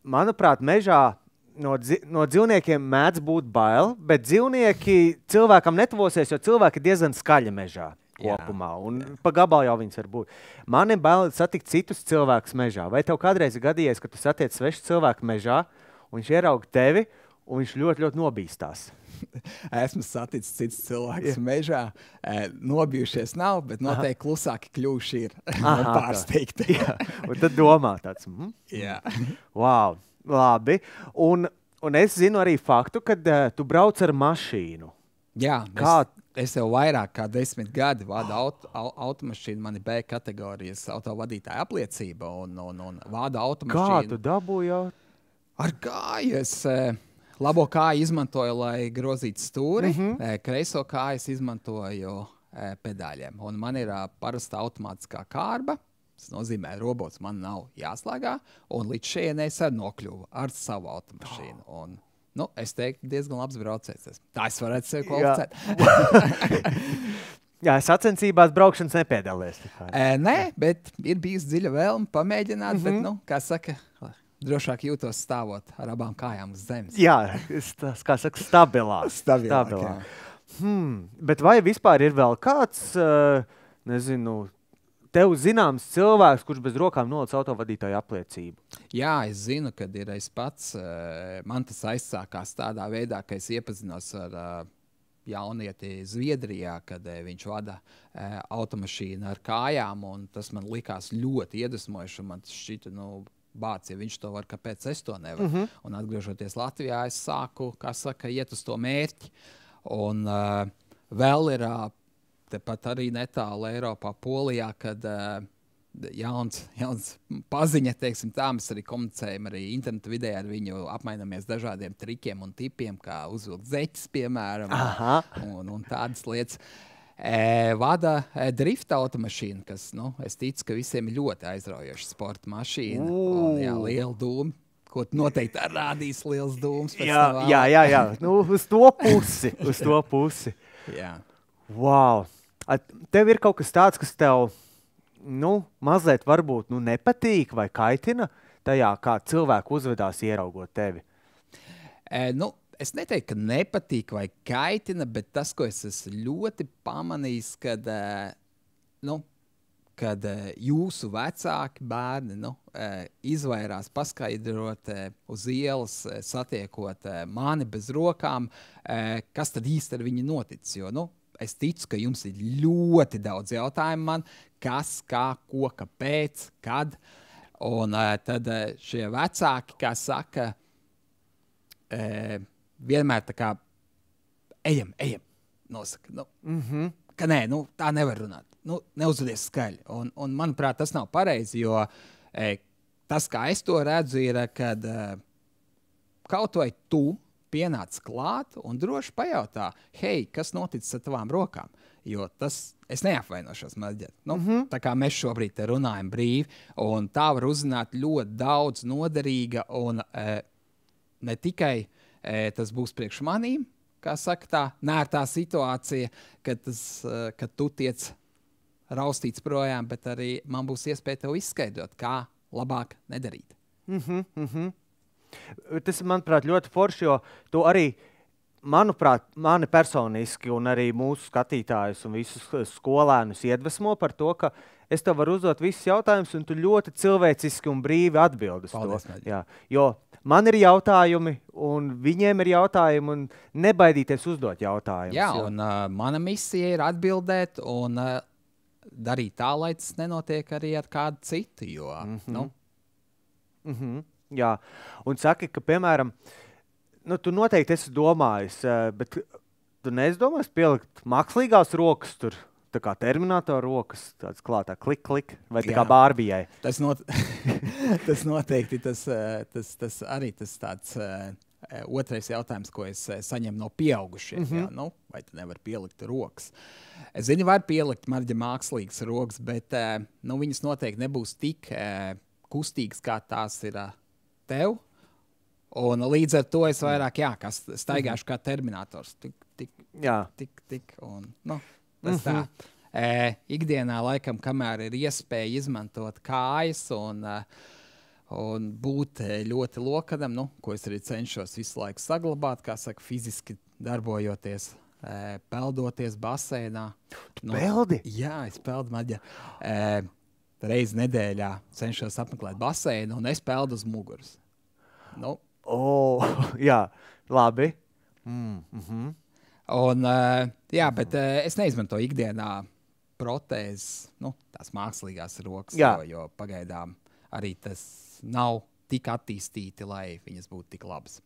manuprāt, mežā no dzīvniekiem mēdz būt bail, bet dzīvnieki cilvēkam netuvosies, jo cilvēki ir diezgan skaļi mežā kopumā. Un pa gabalu jau viņas var būt. Man ir bail satikt citus cilvēkus mežā. Vai tev kādreiz ir gadījies, ka tu satiec svešu cilvēku mežā, un viņš ierauga tevi, un viņš ļoti, ļoti nobīstās? Esmu saticis citus cilvēkus mežā. Nobijušies nav, bet noteikti klusāki kļuvuši ir. Pārsteigti. Un tad domā tāds. Jā. Wow, labi. Un es zinu arī faktu, kad tu brauc ar mašīnu. Jā, es jau vairāk kā 10 gadi vadu automašīnu. Man ir B kategorijas autovadītāja apliecība un vadu automašīnu. Kā tu dabūji? Ar kāju es labo kāju izmantoju, lai grozītu stūri. Kreiso kāju es izmantoju pedāļiem. Un man ir parasta automātiskā kārba. Tas nozīmē, robots man nav jāslēgā. Un līdz šeit es arī nokļuvu ar savu automašīnu. Un, es teiktu, diezgan labs braucējs. Tā es varētu sevi kvalificēt. Jā, sacensībās braukšanas nepiedalījies. Nē, bet ir bijis dziļa vēlme pamēģināt. Bet, kā saka, drošāk jūtos stāvot ar abām kājām uz zemes. Jā, kā saka, stabilāk. Bet vai vispār ir vēl kāds, tev zināms cilvēks, kurš bez rokām nolic autovadītāju apliecību? Jā, es zinu, kad ir es pats. Man tas aizsākās tādā veidā, ka es iepazinos ar jaunieti Zviedrijā, kad viņš vada automašīnu ar kājām, un tas man likās ļoti iedvesmojoši. Man tas šķita, bāc, ja viņš to var, kāpēc es to nevaru. Un atgriežoties Latvijā, es sāku, kā saka, iet uz to mērķi. Un vēl ir tepat arī netālu Eiropā, Polijā, kad jauns paziņa, teiksim tā, mēs arī komunicējam arī internetu vidē ar viņu, apmainamies dažādiem trikiem un tipiem, kā uzvilkt zeķis, piemēram, un tādas lietas. Vada drifta automašīna, kas, es ticu, ka visiem ir ļoti aizraujoša sporta mašīna. Un, liela dūma, ko noteikti rādīs liels dūms. Jā. Uz to pusi. Jā. Wow. Tev ir kaut kas tāds, kas tev, mazliet varbūt, nepatīk vai kaitina tajā, kā cilvēku uzvedās ieraugot tevi? Es neteiktu, ka nepatīk vai kaitina, bet tas, ko es esmu ļoti pamanījis, kad jūsu vecāki bērni izvairās paskaidrot uz ielas, satiekot mani bez rokām, kas tad īsti ar viņu noticis. Jo, es ticu, ka jums ir ļoti daudz jautājumu man, kas, kā, ko, kāpēc, kad. Un tad šie vecāki, kā saka, vienmēr tā kā ejam, nosaka. Nu, ka nē, nu, tā nevar runāt. Nu, neuzvedies skaļi. Un manuprāt, tas nav pareizi, jo tas, kā es to redzu, ir, kad kaut vai tu pienāc klāt un droši pajautā, hei, kas noticis ar tavām rokām? Jo tas, es neapvainošos, Marģer. Nu, tā kā mēs šobrīd te runājam brīvi, un tā var uzzināt ļoti daudz noderīga, un ne tikai tas būs priekš manīm, kā saka tā, nērtā situācija, kad tu tiec raustīts projām, bet arī man būs iespēja tev izskaidrot, kā labāk nedarīt. Tas, manuprāt, ļoti forši, jo tu arī, manuprāt, mani personiski un arī mūsu skatītājus un visus skolēnus iedvesmo par to, ka es tev varu uzdot visus jautājumus, un tu ļoti cilvēciski un brīvi atbildi uz to. Jā, jo man ir jautājumi, un viņiem ir jautājumi, un nebaidīties uzdot jautājumus. Jā, un mana misija ir atbildēt un darīt tā, lai tas nenotiek arī ar kādu citu, jo, nu. Jā, un saki, ka, piemēram, nu, tu noteikti esi domājis, bet tu neesi domājis pielikt mākslīgās rokas tur, tā kā Terminatora rokas, tāds klātā klik, vai tā kā Bārbijai? Tas noteikti, tas arī tas tāds otrais jautājums, ko es saņemu no pieaugušiem. Jā, nu, vai tu nevar pielikt rokas? Es zinu, var pielikt Marģa mākslīgas rokas, bet nu, viņas noteikti nebūs tik kustīgas, kā tās ir tev. Un līdz ar to es vairāk, staigāšu kā Terminators. Tik, un, nu, tas tā. Ikdienā, laikam, kamēr ir iespēja izmantot kājas un būt ļoti lokanam, nu, ko es arī cenšos visu laiku saglabāt, kā saka, fiziski darbojoties, peldoties baseinā. Peldi? Jā, es peldu Maģa. Reizi nedēļā cenšos apmeklēt baseinu, un es peldu uz muguras. Nu, jā, labi. Un, bet es neizmantoju ikdienā protēzes, nu, tās mākslīgās rokas, jo pagaidām arī tas nav tik attīstīti, lai viņas būtu tik labas.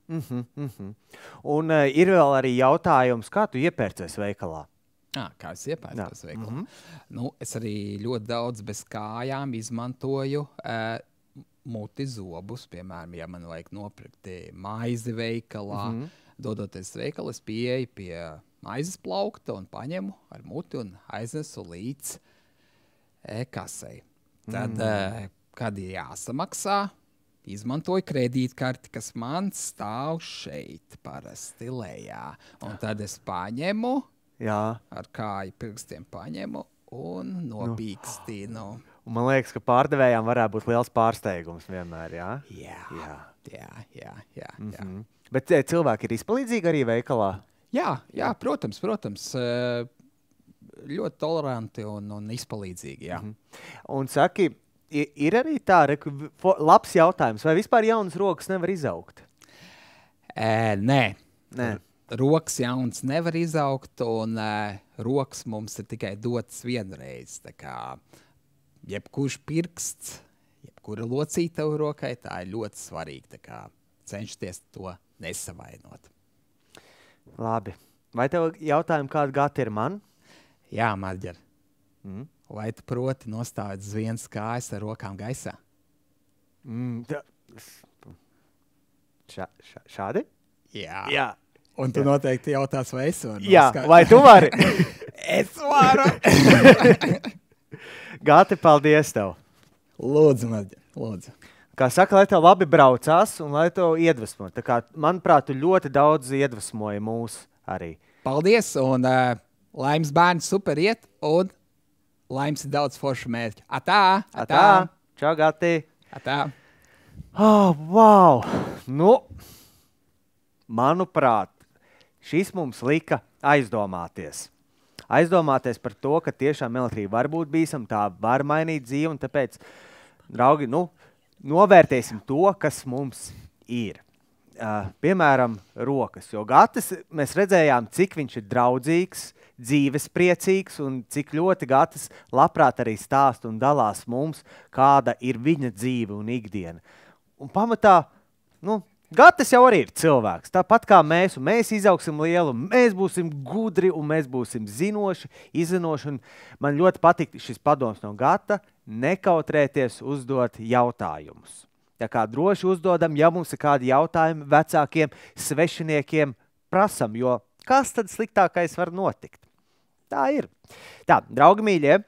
Un ir vēl arī jautājums, kā tu iepērcies veikalā? Kā es iepērcos veikalā? Nu, es arī ļoti daudz bez kājām izmantoju mutizobus, piemēram, ja man vajag nopirkt maizi veikalā, dodoties veikalu, es pieeju pie maizes plaukta un paņemu ar muti un aiznesu līdz kasei. Tad, kad ir jāsamaksā, izmantoju kredītkarti, kas man stāv šeit parasti lejā. Un tad es paņemu, ar kāju pirkstiem paņemu un nopīkstinu. Man liekas, ka pārdevējām varētu būt liels pārsteigums vienmēr, jā? Jā. Bet cilvēki ir izpalīdzīgi arī veikalā? Jā, protams. Ļoti toleranti un izpalīdzīgi, jā. Un saki, ir arī tā, labs jautājums, vai vispār jaunas rokas nevar izaugt? Nē. Rokas jauns nevar izaugt, un rokas mums ir tikai dotas vienreiz. Tā kā jebkurš pirksts, jebkura locīta tev rokai, tā ir ļoti svarīga. Tā kā cenšties to nesavainot. Labi. Vai tev jautājumi, kāda gata ir man? Jā, Marģer. Vai tu proti nostāvēt uz vienas kājas ar rokām gaisā? Šādi? Jā. Un tu noteikti jautās, vai es varu? Jā, vai tu vari? Es varu! Gati, paldies tev! Lūdzu, Marģer, lūdzu. Kā saka, lai tev labi braucās un lai tev iedvesmo. Tā kā, manuprāt, tu ļoti daudz iedvesmoji mūs arī. Paldies, un laimes bērni super iet, un laimes ir daudz foršu mērķi. Atā! Čau, Gati! Atā! Wow! Nu, manuprāt, šis mums lika aizdomāties. Aizdomāties par to, ka tiešām elektrība var būt bīsama, tā var mainīt dzīvi, un tāpēc, draugi, novērtēsim to, kas mums ir. Piemēram, rokas. Jo Gatis, mēs redzējām, cik viņš ir draudzīgs, dzīvespriecīgs, un cik ļoti Gatis labprāt arī stāst un dalās mums, kāda ir viņa dzīve un ikdiena. Un pamatā, Gatis jau arī ir cilvēks, tāpat kā mēs, un mēs izaugsim lielu, mēs būsim gudri, un mēs būsim zinoši, izzinoši, un man ļoti patīk šis padoms no Gata, nekautrēties uzdot jautājumus. Tā kā droši uzdodam, ja mums ir kādi jautājumi vecākiem, svešiniekiem, prasam, jo kas tad sliktākais var notikt? Tā ir. Tā, draugi mīļie,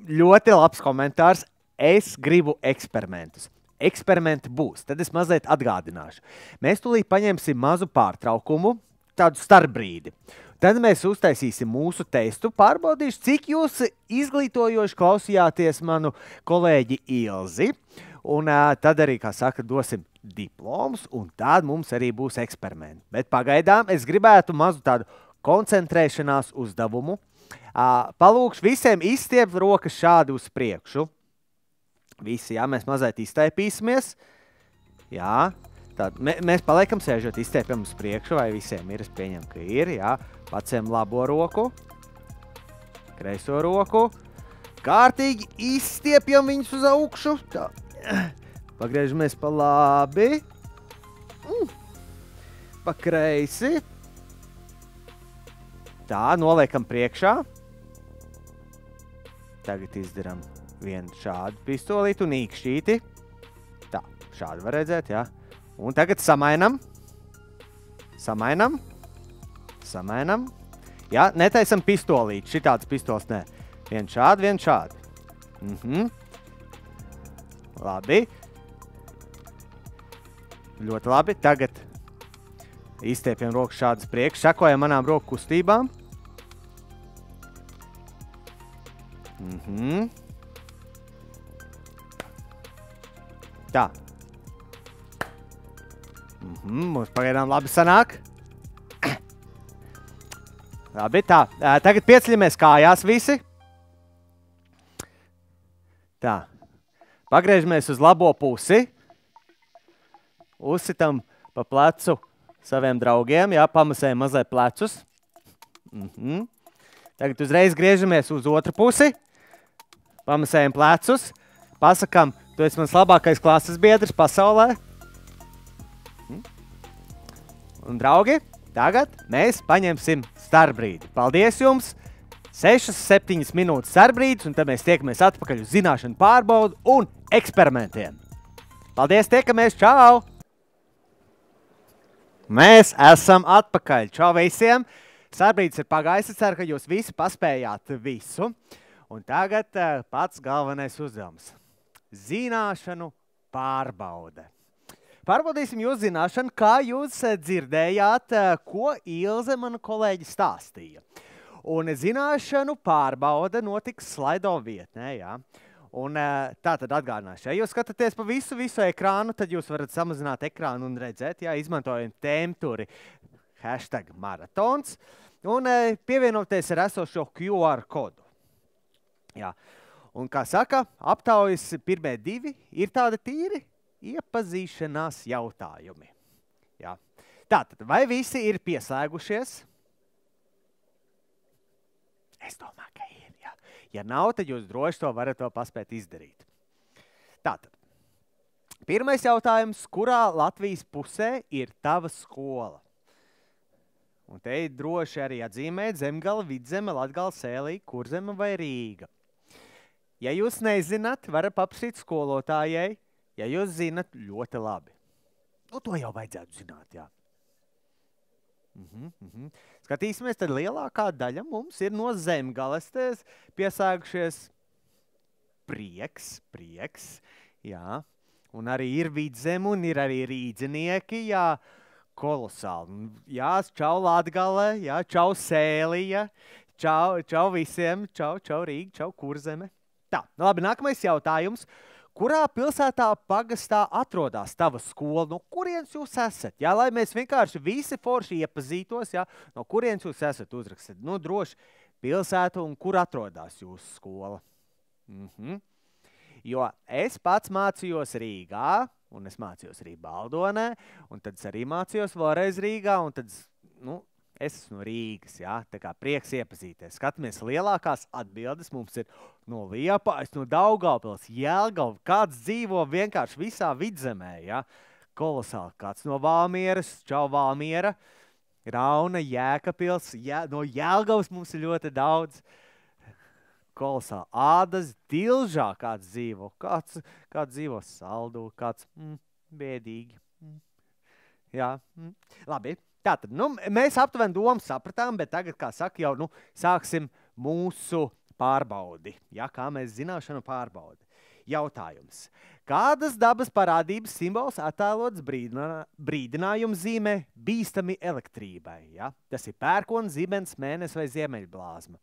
ļoti labs komentārs, es gribu eksperimentus. Eksperimenti būs, tad es mazliet atgādināšu. Mēs tūlīt paņemsim mazu pārtraukumu, tādu starpbrīdi. Tad mēs uztaisīsim mūsu testu, pārbaudīšu, cik jūs izglītojoši klausījāties manu kolēģi Ilzi. Un tad arī, kā saka, dosim diplomus, un tad mums arī būs eksperimenti. Bet pagaidām es gribētu mazu tādu koncentrēšanās uzdevumu. Palūkšu visiem izstiept rokas šādi uz priekšu. Visi, jā, mēs mazliet iztaipīsimies. Jā, tad mēs paliekam sēžot, iztaipjam uz priekšu, vai visiem ir, es pieņemu, ka ir, jā. Paciem labo roku, kreiso roku. Kārtīgi izstiepjam viņus uz augšu. Tā. Pagriežamies pa labi. Pa kreisi. Tā, noliekam priekšā. Tagad izdaram vienu šādu pistolītu un īkšķīti. Tā, šādu var redzēt, jā. Un tagad samainam. Samainam. Samainam. Jā, netaisam pistolīti. Šitāds pistols, nē. Vien šādi, vien šādi. Labi. Ļoti labi. Tagad izstiepjam roku šādas priekš. Sekojam manām roku kustībām. Tā. Mums pagaidām labi sanāk. Labi, tā. Tagad pieceļamies kājās visi. Tā. Pagriežamies uz labo pusi. Uzsitam pa plecu saviem draugiem. Jā, pamasējam mazliet plecus. Tagad uzreiz griežamies uz otru pusi. Pamasējam plecus. Pasakam, tu esi mans labākais klases biedrs pasaulē. Un, draugi, tagad mēs paņemsim starpbrīdi. Paldies jums! 6-7 minūtes starpbrīdis, un tad mēs tiekamies atpakaļ uz zināšanu pārbaudu un eksperimentiem. Paldies, tiekamies! Čau! Mēs esam atpakaļ. Čau visiem! Starpbrīdis ir pagājis. Es ceru, ka jūs visi paspējāt visu. Un tagad pats galvenais uzdevums. Zināšanu pārbaude. Pārbaudīsim jūsu zināšanu, kā jūs dzirdējāt, ko Ilze, mana kolēģi, stāstīja. Un zināšanu pārbaude notiks Slido vietnē, jā. Un tā tad atgādināšu. Ja jūs skatāties pa visu ekrānu, tad jūs varat samazināt ekrānu un redzēt, jā, izmantojot tēmturi #maratons un pievienoties ar esošo QR kodu. Jā. Un, kā saka, aptaujas pirmie 2 ir tādi tīri iepazīšanās jautājumi. Jā. Tātad, vai visi ir pieslēgušies? Es domāju, ka ir. Jā. Ja nav, tad jūs droši to varat paspēt izdarīt. Tātad, pirmais jautājums, kurā Latvijas pusē ir tava skola? Un te ir droši arī atzīmēt Zemgala, Vidzeme, Latgala, Sēlija, Kurzeme vai Rīga. Ja jūs nezināt, varat paprasīt skolotājai. Ja jūs zināt, ļoti labi. Nu, to jau vajadzētu zināt, jā. Skatīsimies, tad lielākā daļa mums ir no Zemgales piesēgušies prieks, jā. Un arī ir Vidzeme un ir arī rīdzinieki, jā, kolosāli. Jā, čau Latgale, jā, čau Sēlija, čau visiem, čau Rīga, čau Kurzeme. Tā, labi, nākamais jautājums. Kurā pilsētā pagastā atrodas tava skola? No kurienes jūs esat? Jā, lai mēs vienkārši visi forši iepazītos, jā, no kurienes jūs esat uzrakstīt. Nu, droši pilsētu un kur atrodas jūsu skola. Jo es pats mācījos Rīgā, un es mācījos arī Baldonē, un tad es arī mācījos vēlreiz Rīgā, un tad, nu, es esmu no Rīgas, jā, tā kā prieks iepazīties. Skatāmies, lielākās atbildes mums ir no Liepājas, no Daugavpils, Jelgava, kāds dzīvo vienkārši visā Vidzemē, jā. kolosāli. Kāds no Valmieras, čau Valmiera, Rauna, Jēkabpils, no Jelgavas mums ir ļoti daudz. Kolosāli. Ādas Dilžā kāds dzīvo, kāds dzīvo Saldu, kāds bēdīgi. Jā, labi. Tātad, mēs aptuveni domu sapratām, bet tagad, kā saka, jau sāksim mūsu pārbaudi. Ja, kā mēs zināšanu pārbaudi. Jautājums. Kādas dabas parādības simbols attēlots brīdinājumu zīmē bīstami elektrībai? Ja? Tas ir pērkons, zibens, mēnesis vai ziemeļblāzma.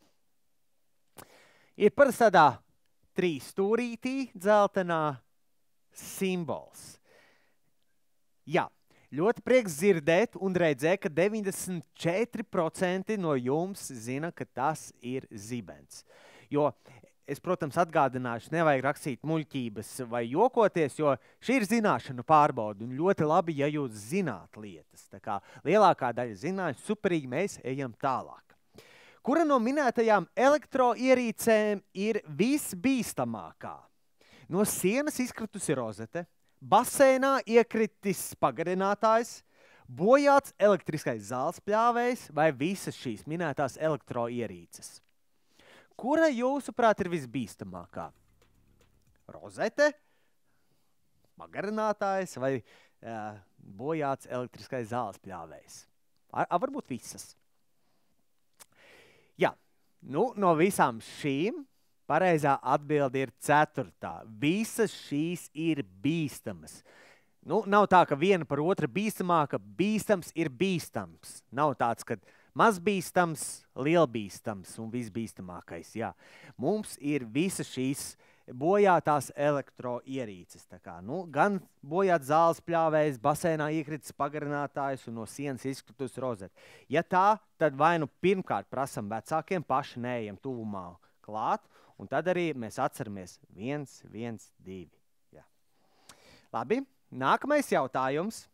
Ir parasti tādā trīsstūrītī dzeltenā simbols. Jā. Ļoti prieks dzirdēt un redzēt, ka 94% no jums zina, ka tas ir zibens. Jo es, protams, atgādināšu, nevajag rakstīt muļķības vai jokoties, jo šī ir zināšanu pārbauda un ļoti labi, ja jūs zināt lietas. Tā kā lielākā daļa zināšu, superīgi mēs ejam tālāk. Kura no minētajām elektroierīcēm ir visbīstamākā? No sienas izkritusi rozete. Basēnā iekritis pagarinātājs, bojāts elektriskais zāles pļāvējs vai visas šīs minētās elektroierīces. Kura jūsuprāt ir visbīstamākā? Rozete, pagarinātājs vai bojāts elektriskais zāles pļāvējs? Varbūt visas. Jā, no visām šīm pareizā atbilde ir 4. Visas šīs ir bīstamas. Nav tā, ka viena par otru bīstamāka. Bīstams ir bīstams. Nav tāds, ka mazbīstams, lielbīstams un visbīstamākais. Jā. Mums ir visas šīs bojātās elektroierīces. Tā kā, gan bojāt zāles pļāvējs, basēnā iekritis pagarinātājs un no sienas izkritus rozete. Ja tā, tad vai pirmkārt prasam vecākiem, paši neejam tuvumā klāt, un tad arī mēs atceramies 1, 1, 2. Jā. Labi, nākamais jautājums.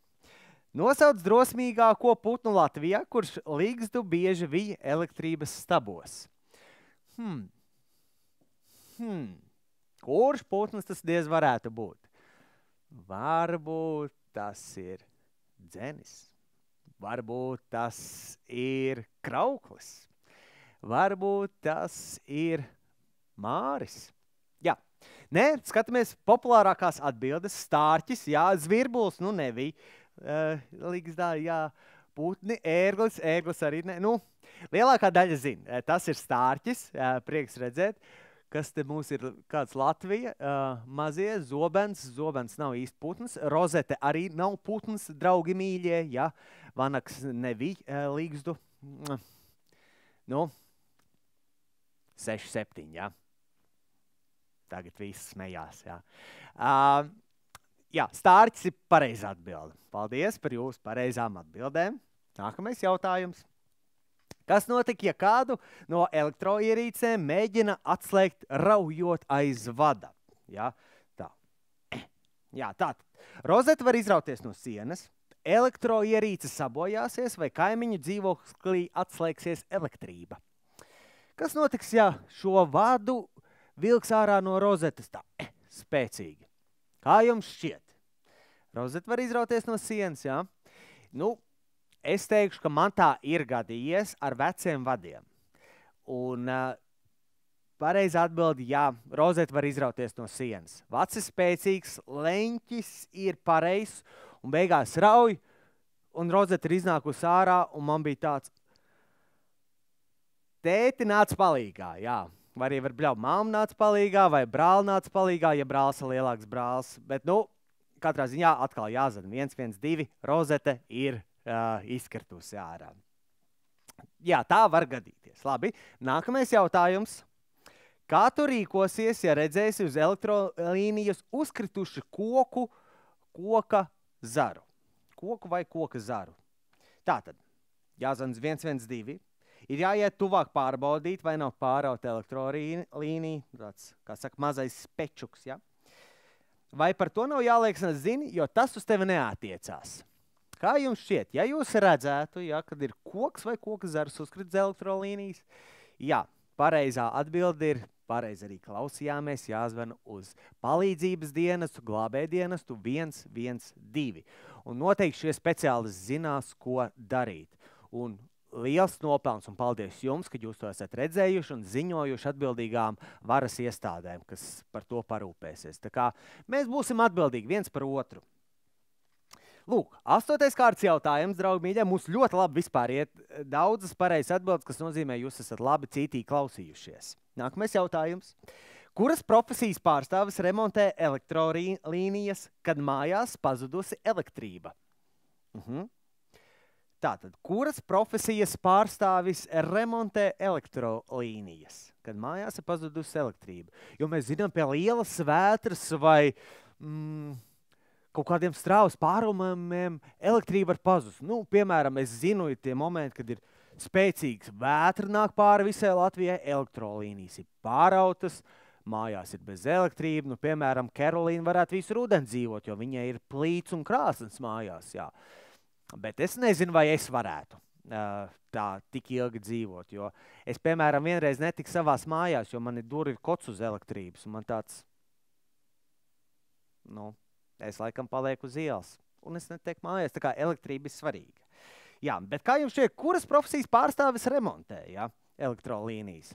Nosauc drosmīgāko putnu Latvijā, kurš līgzdu bieži vija elektrības stabos. Kurš putns tas diez varētu būt? Varbūt tas ir dzenis. Varbūt tas ir krauklis. Varbūt tas ir Māris. Jā. Nē, skatāmies populārākās atbildes. Stārķis, jā, zvirbuls, nebija. Ligzdā, jā, putni, ērglis arī ne. Lielākā daļa zina. Tas ir stārķis, prieks redzēt. Kas te mums ir kāds Latvija? Mazie, zobens nav īsti putns. Rozete arī nav putns, draugi mīļie, jā. Vanaks nebija ligzdu. 6, 7, jā. Tagad viss smējās, jā. Jā, stārķis ir pareizā atbilde. Paldies par jūsu pareizām atbildēm. Nākamais jautājums. Kas notika, ja kādu no elektroierīcēm mēģina atslēgt raujot aiz vada? Jā, tā. Jā, tātad. Rozete var izrauties no sienas, elektroierīce sabojāsies vai kaimiņu dzīvoklī atslēgsies elektrība. Kas notiks, ja šo vadu vilks ārā no rozetes tā spēcīgi? Kā jums šķiet? Rozete var izrauties no sienas, jā? Es teikšu, ka man tā ir gadījies ar veciem vadiem. Un pareizā atbildi, jā, rozete var izrauties no sienas. Vats ir spēcīgs, leņķis ir pareizs un beigās rauj, un rozete ir iznākusi ārā, un man bija tāds, tēti nāca palīgā, jā. Vai arī var bļaut, māma nāca palīgā, vai brāli nāca palīgā, ja brālis ir lielāks brālis. Bet, katrā ziņā atkal jāzina 1, 1, 2, rozete ir izkritusi ārā. Jā, tā var gadīties. Labi, nākamais jautājums. Kā tu rīkosies, ja redzēsi uz elektrolīnijas uzkrituši koka zaru? Koku vai koka zaru? Tātad, jāzina 1, 1, 2. Ir jāiet tuvāk pārbaudīt, vai nav pārauta elektrolīnija, tāds, kā saka, mazais spečuks, ja? Vai par to nav jāliekas zini, jo tas uz tevi neatiecās. Kā jums šķiet, ja jūs redzētu, ja, kad ir koks vai koka zars uzkrits elektrolīnijas, jā, pareizā atbilde ir pareizi arī klausījāmies, jāzvana uz palīdzības dienestu, glābēju dienestu 112. Un noteikti šie speciālisti zinās, ko darīt. Un liels nopelns un paldies jums, ka jūs to esat redzējuši un ziņojuši atbildīgām varas iestādēm, kas par to parūpēsies. Tā kā mēs būsim atbildīgi viens par otru. Lūk, 8. kārtas jautājums, draugi mīļie, mums ļoti labi vispār iet daudzas pareizas atbildes, kas nozīmē, jūs esat labi cītīgi klausījušies. Nākamais jautājums. Kuras profesijas pārstāvis remontē elektrolīnijas, kad mājās pazudusi elektrība? Tātad, kuras profesijas pārstāvis remontē elektrolīnijas, kad mājās ir pazudusi elektrība? Jo mēs zinām, pie lielas vētras vai kaut kādiem strāvas pārumiem elektrība var pazust. Nu, piemēram, es zinu, ir tie momenti, kad ir spēcīgs vētra nāk pāri visai Latvijai, elektrolīnijas ir pārautas, mājās ir bez elektrība. Nu, piemēram, Karolīna varētu visu rudeni dzīvot, jo viņai ir plīts un krāsns mājās, jā. Bet es nezinu, vai es varētu tā tik ilgi dzīvot, jo es, piemēram, vienreiz netiku savās mājās, jo man ir durvi kots uz elektrības, un man tāds, es laikam palieku uz ielas, un es netieku mājās, tā kā elektrība ir svarīga. Jā, bet kā jums šķiet, kuras profesijas pārstāvis remontē, ja, elektrolīnijas?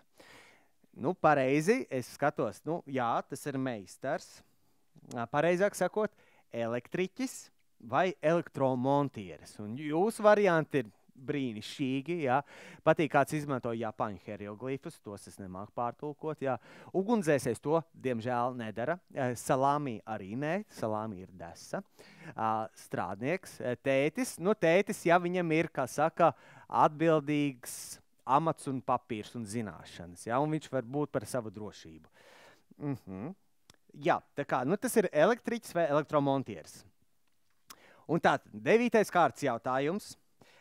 Nu, pareizi, es skatos, jā, tas ir meistars. Pareizāk sakot, elektriķis vai elektromontieris. Un jūsu varianti ir brīnišķīgi, jā. Patīk, kāds izmanto japāņu hieroglifus, tos es nemāku pārtulkot, jā. Ugunsdzēsējs to, diemžēl, nedara. Salāmī arī ne, salāmī ir desa. Strādnieks, tētis, tētis, ja viņam ir, kā saka, atbildīgs amats un papīrs un zināšanas, jā, un viņš var būt par savu drošību. Jā, tā kā, tas ir elektriķis vai elektromontieris. Un tātad, 9. kārtas jautājums.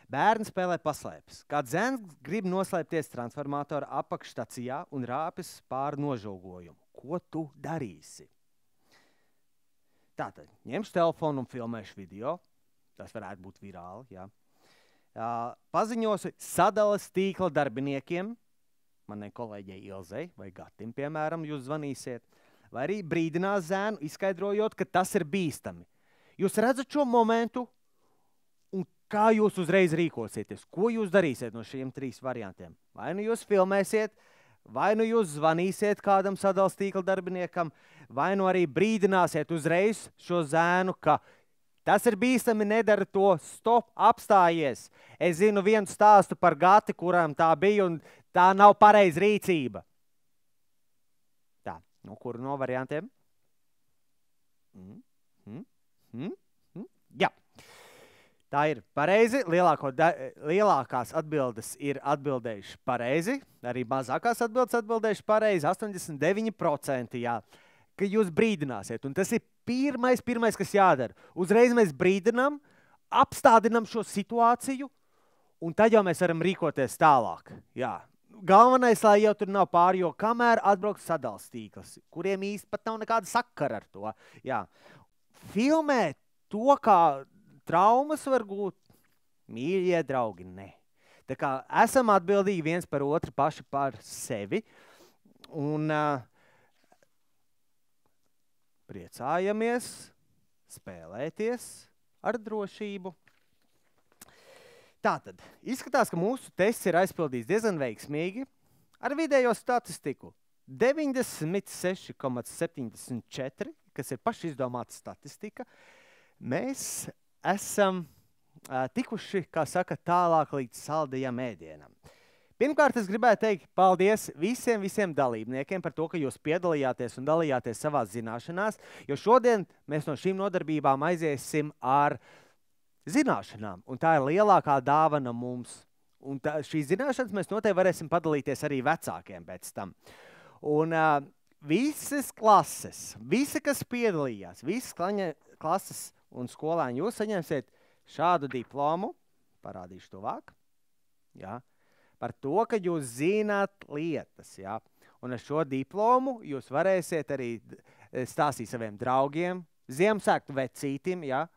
Bērns spēlē paslēpes. Kāds zēns grib noslēpties transformatora apakšstacijā un rāpjas pār nožogojumu. Ko tu darīsi? Tātad, ņemšu telefonu un filmēšu video. Tas varētu būt virāli, jā. Paziņosi sadales tīkla darbiniekiem, manai kolēģei Ilzei vai Gatim, piemēram, jūs zvanīsiet, vai arī brīdinās zēnu, izskaidrojot, ka tas ir bīstami. Jūs redzat šo momentu, un kā jūs uzreiz rīkosieties? Ko jūs darīsiet no šiem 3 variantiem? Vai nu jūs filmēsiet, vai nu jūs zvanīsiet kādam sadales tīkla darbiniekam, vai nu arī brīdināsiet uzreiz šo zēnu, ka tas ir bīstami, nedara to, stop, apstājies. Es zinu vienu stāstu par Gati, kuram tā bija, un tā nav pareiza rīcība. Tā, kuru no variantiem? Jā. Tā ir pareizi. Lielākās atbildes ir atbildējuši pareizi, arī mazākās atbildes atbildējuši pareizi, 89%, jā, ka jūs brīdināsiet. Un tas ir pirmais, kas jādara. Uzreiz mēs brīdinām, apstādinām šo situāciju, un tad jau mēs varam rīkoties tālāk. Jā. Galvenais, lai jau tur nav pāri, jo kamēr atbrauks sadales tīkls, kuriem īsti pat nav nekāda sakara ar to. Jā. Filmēt to, kā traumas var gūt, mīļie draugi, ne. Tā kā esam atbildīgi viens par otru, paši par sevi, un priecājamies spēlēties ar drošību. Tātad, izskatās, ka mūsu tests ir aizpildīts diezgan veiksmīgi ar vidējo statistiku 96,74, kas ir pašizdomāta statistika. Mēs esam tikuši, kā saka, tālāk līdz saldajam ēdienam. Pirmkārt, es gribētu teikt paldies visiem dalībniekiem par to, ka jūs piedalījāties un dalījāties savās zināšanās, jo šodien mēs no šīm nodarbībām aiziesim ar zināšanām, un tā ir lielākā dāvana mums. Un šīs zināšanas mēs noteikti varēsim padalīties arī vecākiem pēc tam. Un visas klases, visi, kas piedalījās, visas klases un skolēni, jūs saņemsiet šādu diplomu, parādīšu tuvāk, jā, par to, ka jūs zināt lietas, jā. Un ar šo diplomu jūs varēsiet arī stāstīt saviem draugiem, Ziemassvētku vecītim, jā,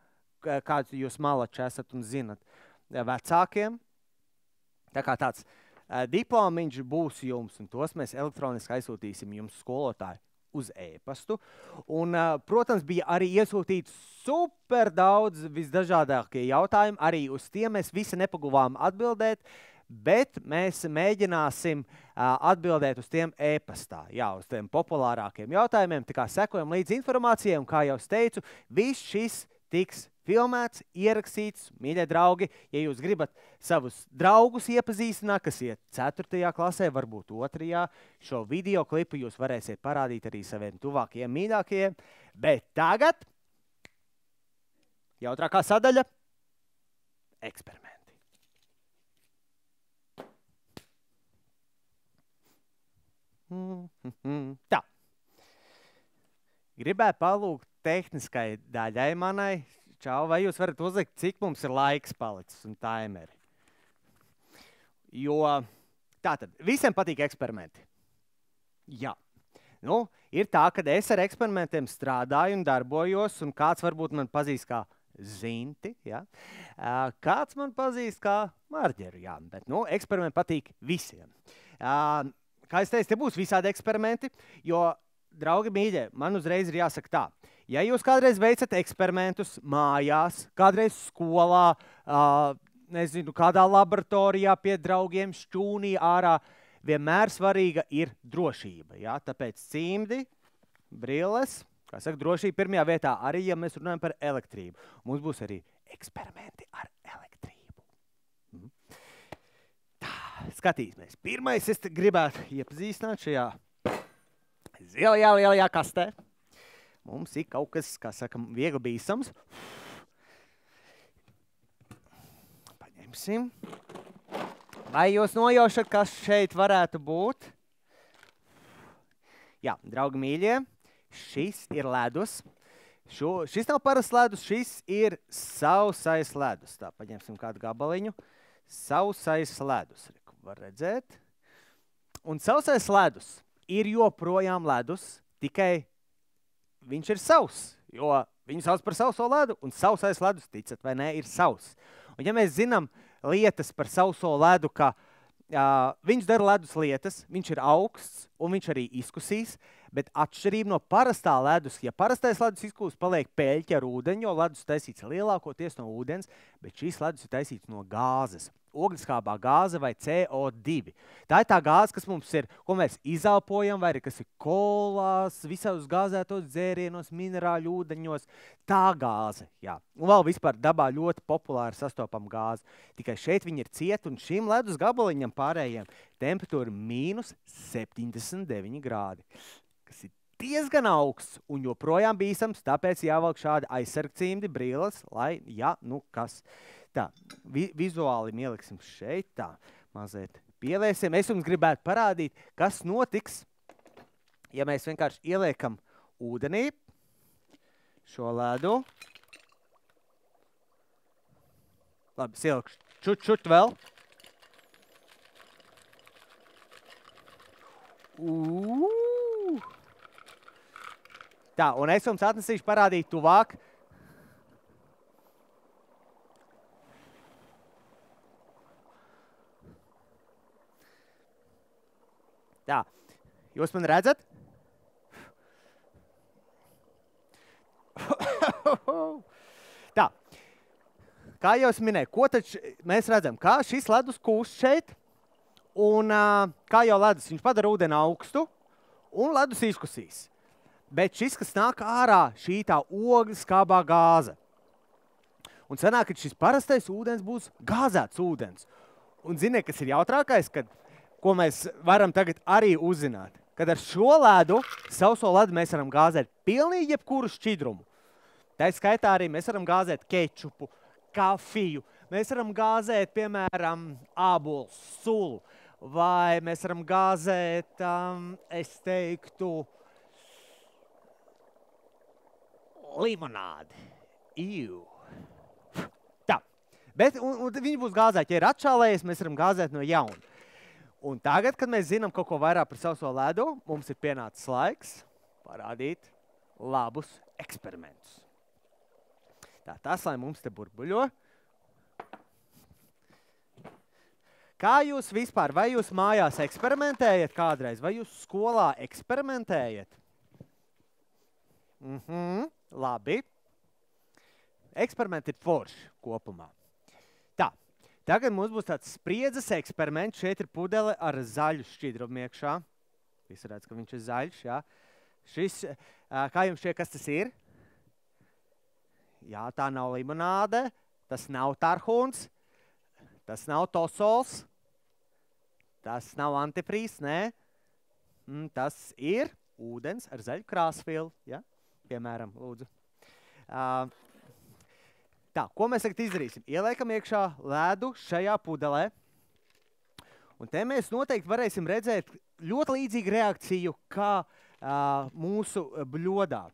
kāds jūs malači esat un zinat, vecākiem. Tā kā tāds diplomiņš būs jums, un tos mēs elektroniski aizsūtīsim jums skolotāju uz e-pastu. Un, protams, bija arī iesūtīti super daudz visdažādākie jautājumi. Arī uz tiem mēs visi nepaguvām atbildēt, bet mēs mēģināsim atbildēt uz tiem e-pastā. Jā, uz tiem populārākiem jautājumiem. Tā kā sekojam līdz informācijai, un kā jau es teicu, viss šis tiks filmēts, ierakstīts. Mīļie draugi, ja jūs gribat savus draugus iepazīstināt, kas iet 4. klasē, varbūt 2. šo video klipu jūs varēsiet parādīt arī saviem tuvākajiem mīļākajiem. Bet tagad jautrākā sadaļa – eksperimenti. Tā. Gribētu palūgt tehniskai daļai manai. Čau, vai jūs varat uzlikt, cik mums ir laiks palicis un timeri? Jo, tātad, visiem patīk eksperimenti. Jā. Nu, ir tā, kad es ar eksperimentiem strādāju un darbojos, un kāds varbūt man pazīst kā Zinti, ja? Kāds man pazīst kā Marģeru, jā. Bet, nu, eksperimenti patīk visiem. Kā es teicu, te būs visādi eksperimenti, jo, draugi mīļie, man uzreiz ir jāsaka tā. Ja jūs kādreiz veicat eksperimentus mājās, kādreiz skolā, nezinu, kādā laboratorijā pie draugiem šķūnī ārā, vienmēr svarīga ir drošība. Ja? Tāpēc cimdi, brilles, kā saka, drošība pirmajā vietā, arī ja mēs runājam par elektrību. Mums būs arī eksperimenti ar elektrību. Tā, skatīsimies. Pirmais es gribētu iepazīstināt šajā lielajā kastē. Mums ir kaut kas, kā sakam, viegli bīstams. Paņemsim. Vai jūs nojaušat, kas šeit varētu būt? Jā, draugi mīļie, šis ir ledus. Šis nav parasts ledus, šis ir sausais ledus. Tā, paņemsim kādu gabaliņu. Sausais ledus, var redzēt. Un sausais ledus ir joprojām ledus, tikai viņš ir sauss, jo viņu sauc par sauso ledu, un sausais ledus, ticat vai nē, ir sauss. Un ja mēs zinām lietas par sauso ledu, ka viņš dara ledus lietas, viņš ir augsts un viņš arī izkusīs, bet atšķirība no parastā ledus, ja parastais ledus izkūst, paliek peļķi ar ūdeņu, jo ledus taisīts lielākoties no ūdens, bet šīs ledus ir taisīts no gāzes. Ogliskābā gāze vai CO2. Tā ir tā gāze, kas mums ir, ko mēs izelpojam, vai arī kas ir kolās, visos gāzētos dzērienos, minerāļu ūdeņos. Tā gāze, jā. Un vēl vispār dabā ļoti populāri sastopama gāze. Tikai šeit viņi ir cieti, un šim ledus gabaliņam pārējiem temperatūra -79 grādi, kas ir diezgan augsts un joprojām bīstams, tāpēc jāvelk šādi aizsargcimdi, brilles, lai, jā, nu kas. Tā, vizuāli ieliksim šeit, tā, mazliet pielēsim. Es jums gribētu parādīt, kas notiks, ja mēs vienkārši ieliekam ūdenī šo ledu. Labi, es ielikšu čut vēl. Tā, un es jums atnesīšu parādīt tuvāk. Tā, jūs man redzat? Tā, kā jau es minēju, ko tad mēs redzam? Kā šis ledus kūst šeit, un kā jau ledus, viņš padara ūdeni augstu, un ledus izkusīs. Bet šis, kas nāk ārā, šī tā ogliskābā gāze. Un sanāk, ka šis parastais ūdens būs gāzēts ūdens. Un ziniet, kas ir jautrākais, kad ko mēs varam tagad arī uzzināt, kad ar šo ledu, sauso ledu, mēs varam gāzēt pilnīgi jebkuru šķidrumu. Tā skaitā arī mēs varam gāzēt kečupu, kafiju, mēs varam gāzēt, piemēram, ābolu sulu, vai mēs varam gāzēt, es teiktu, limonādi. Tā, bet un viņi būs gāzēti, ja ir atšālējies, mēs varam gāzēt no jauna. Un tagad, kad mēs zinām kaut ko vairāk par sauso ledu, mums ir pienācis laiks parādīt labus eksperimentus. Tā, tas, lai mums te burbuļo. Kā jūs vispār, vai jūs mājās eksperimentējat kādreiz, vai jūs skolā eksperimentējat? Labi. Eksperimenti ir forši kopumā. Tā, tagad mums būs tāds spriedzes eksperiments. Šeit ir pudele ar zaļu šķidrumu iekšā. Visi redz, ka viņš ir zaļš, jā. Šis, kā jums šķiet, kas tas ir? Jā, tā nav limonāde, tas nav tarhuns, tas nav tosols, tas nav antifrīs, nē. Tas ir ūdens ar zaļu krāsvielu, ja? Piemēram, lūdzu. Tā, ko mēs tagad izdarīsim? Ieliekam iekšā ledu šajā pudelē, un te mēs noteikti varēsim redzēt ļoti līdzīgu reakciju kā mūsu bļodā.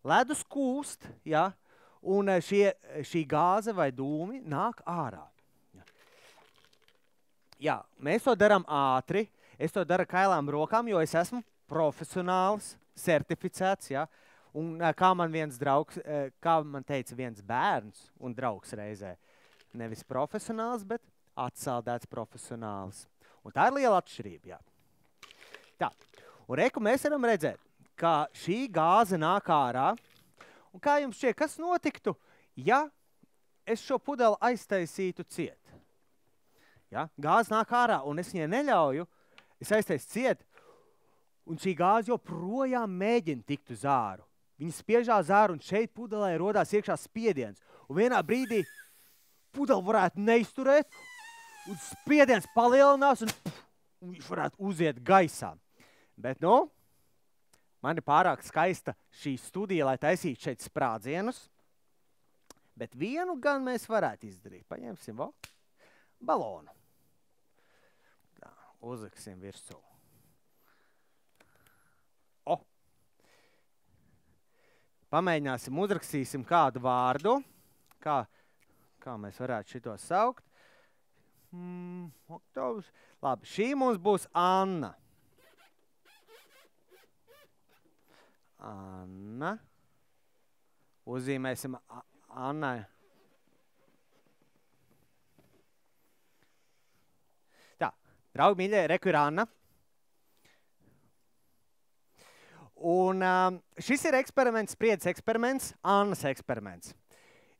Ledus kūst, ja? Un šī gāze vai dūmi nāk ārā. Jā, mēs to darām ātri. Es to daru kailām rokām, jo es esmu profesionāls, certificēts. Ja? Un kā man viens draugs, kā man teica viens bērns un draugs reizē, nevis profesionāls, bet atsaldēts profesionāls. Un tā ir liela atšķirība. Jā. Tā, un reku mēs varam redzēt, ka šī gāze nāk ārā. Un kā jums šķiet, kas notiktu, ja es šo pudeli aiztaisītu ciet? Ja? Gāze nāk ārā, un es viņai neļauju, es aiztaisu ciet, un šī gāze joprojām mēģina tikt uz āru. Viņa spiežās āru, un šeit pudelē rodās iekšā spiediens. Un vienā brīdī pudeli varētu neizturēt, un spiediens palielinās, un viņš varētu uziet gaisā. Bet, man ir pārāk skaista šī studija, lai taisītu šeit sprādzienus, bet vienu gan mēs varētu izdarīt. Paņemsim balonu. Tā, uzliksim virsū. Pamēģināsim, uzrakstīsim kādu vārdu. Kā mēs varētu šito saukt? Oktobrs. Labi, šī mums būs Anna. Anna. Uzzīmēsim Annai. Tā, draugi mīļie, reku ir Anna. Un šis ir eksperiments, spriedzes eksperiments, Annas eksperiments.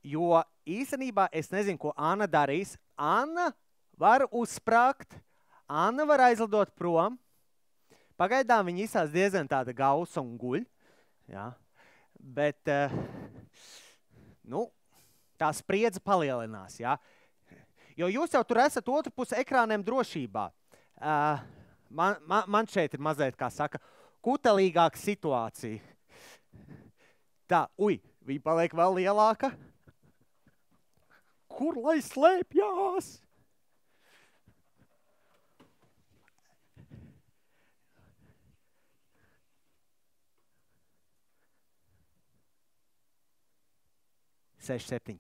Jo īstenībā es nezinu, ko Anna darīs. Anna var uzsprāgt, Anna var aizlidot prom. Pagaidām viņa izsās diezgan tāda gausa un guļ. Jā. Bet, tā spriedze palielinās, jā. Jo jūs jau tur esat otru pusi ekrāniem drošībā. Man šeit ir mazliet, kā saka, kutelīgāka situācija. Tā, viņa paliek vēl lielāka. Kur lai slēpjās? Seši, 7.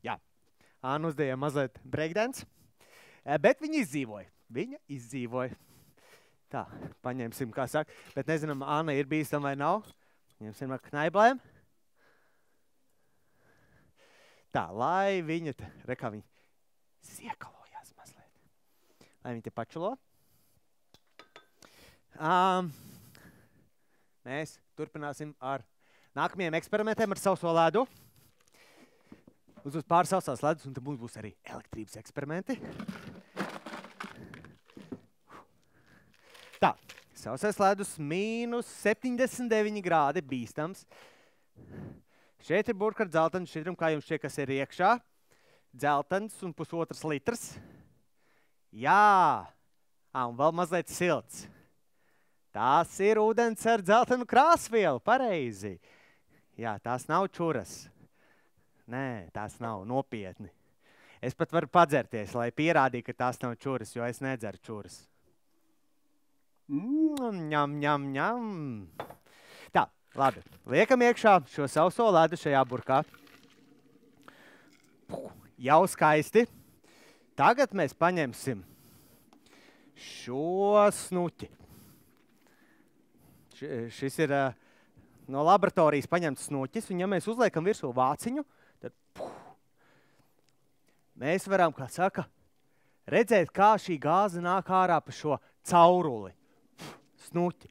Jā. Anna uzdēja mazliet breakdance, bet viņa izdzīvoja. Tā, paņemsim, kā saka, bet nezinām, Anna ir bīstam vai nav. Ņemsim ar knaiblēm. Tā, lai viņa, kā viņa siekalojās mazliet. Lai viņa te pačulo. Mēs turpināsim ar nākamajiem eksperimentiem ar sauso ledu. Uz pāris sausās ledus, un tad mums būs arī elektrības eksperimenti. Tā, sausais ledus mīnus 79 grādi bīstams. Šeit ir burka ar dzeltenu šķidrumu, kā jums šķiet, kas ir iekšā. Dzeltens un 1,5 litrs. Jā, un vēl mazliet silts. Tās ir ūdens ar dzeltenu krāsvielu, pareizi. Jā, tās nav čuras. Nē, tās nav nopietni. Es pat varu padzerties, lai pierādītu, ka tās nav čuras, jo es nedzeru čuras. Ņam. Tā, labi. Liekam iekšā šo sauso ledu šajā burkā. Jau skaisti. Tagad mēs paņemsim šo snuķi. Šis ir no laboratorijas paņemts snuķis, un ja mēs uzliekam virsū vāciņu, tad mēs varam, kā saka, redzēt, kā šī gāze nāk ārā pa šo cauruli. Snuķi.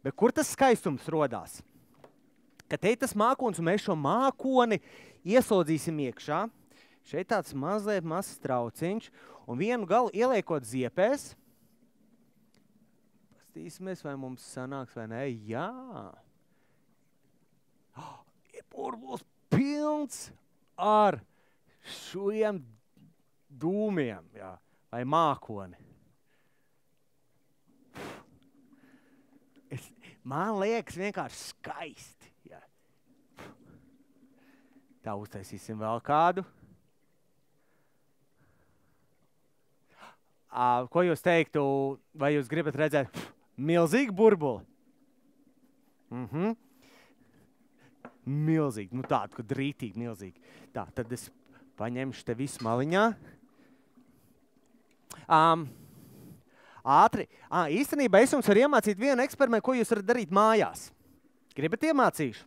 Bet kur tas skaistums rodās? Kad te ir tas mākonis, un mēs šo mākoni ieslodzīsim iekšā, šeit tāds mazliet mazs trauciņš, un vienu galu ieliekot ziepēs, pastīsimies, vai mums sanāks vai ne. Jā. Ir burbulis pilns ar šiem dūmiem, jā, vai mākoni. Man liekas vienkārši skaisti. Jā. Tā uztaisīsim vēl kādu. Ko jūs teiktu, vai jūs gribat redzēt milzīgu burbuli? Milzīgi, nu tādu, ka drītīgi milzīgi. Tā, tad es paņemšu te visu maliņā. Ātri. Īstenībā es jums varu iemācīt vienu eksperimentu, ko jūs varat darīt mājās. Gribat iemācīšu?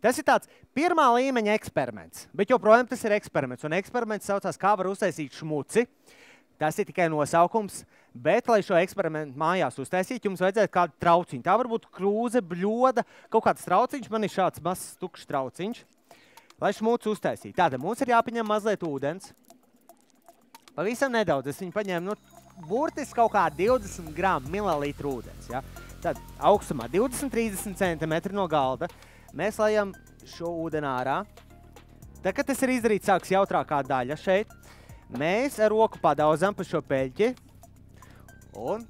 Tas ir tāds pirmā līmeņa eksperiments, bet joprojām tas ir eksperiments. Un eksperiments saucās, kā var uztaisīt šmuci. Tas ir tikai nosaukums, bet, lai šo eksperimentu mājās uztaisīt, jums vajadzētu kādu trauciņu. Tā var būt krūze, bļoda, kaut kāds trauciņš. Man ir šāds mazs tukšs trauciņš, lai šmuci uztaisītu. Tātad mums ir jāpaņem mazliet ūdens. Pavisam nedaudz. Es viņu paņēmu, burtiski kaut kā 20 gramu mililitru ūdens. Ja? Tad augstumā 20-30 centimetri no galda. Mēs lejam šo ūdeni ārā. Tad, kad tas ir izdarīts, sāks jautrākā daļa šeit. Mēs ar roku padauzam pa šo peļķi. Un,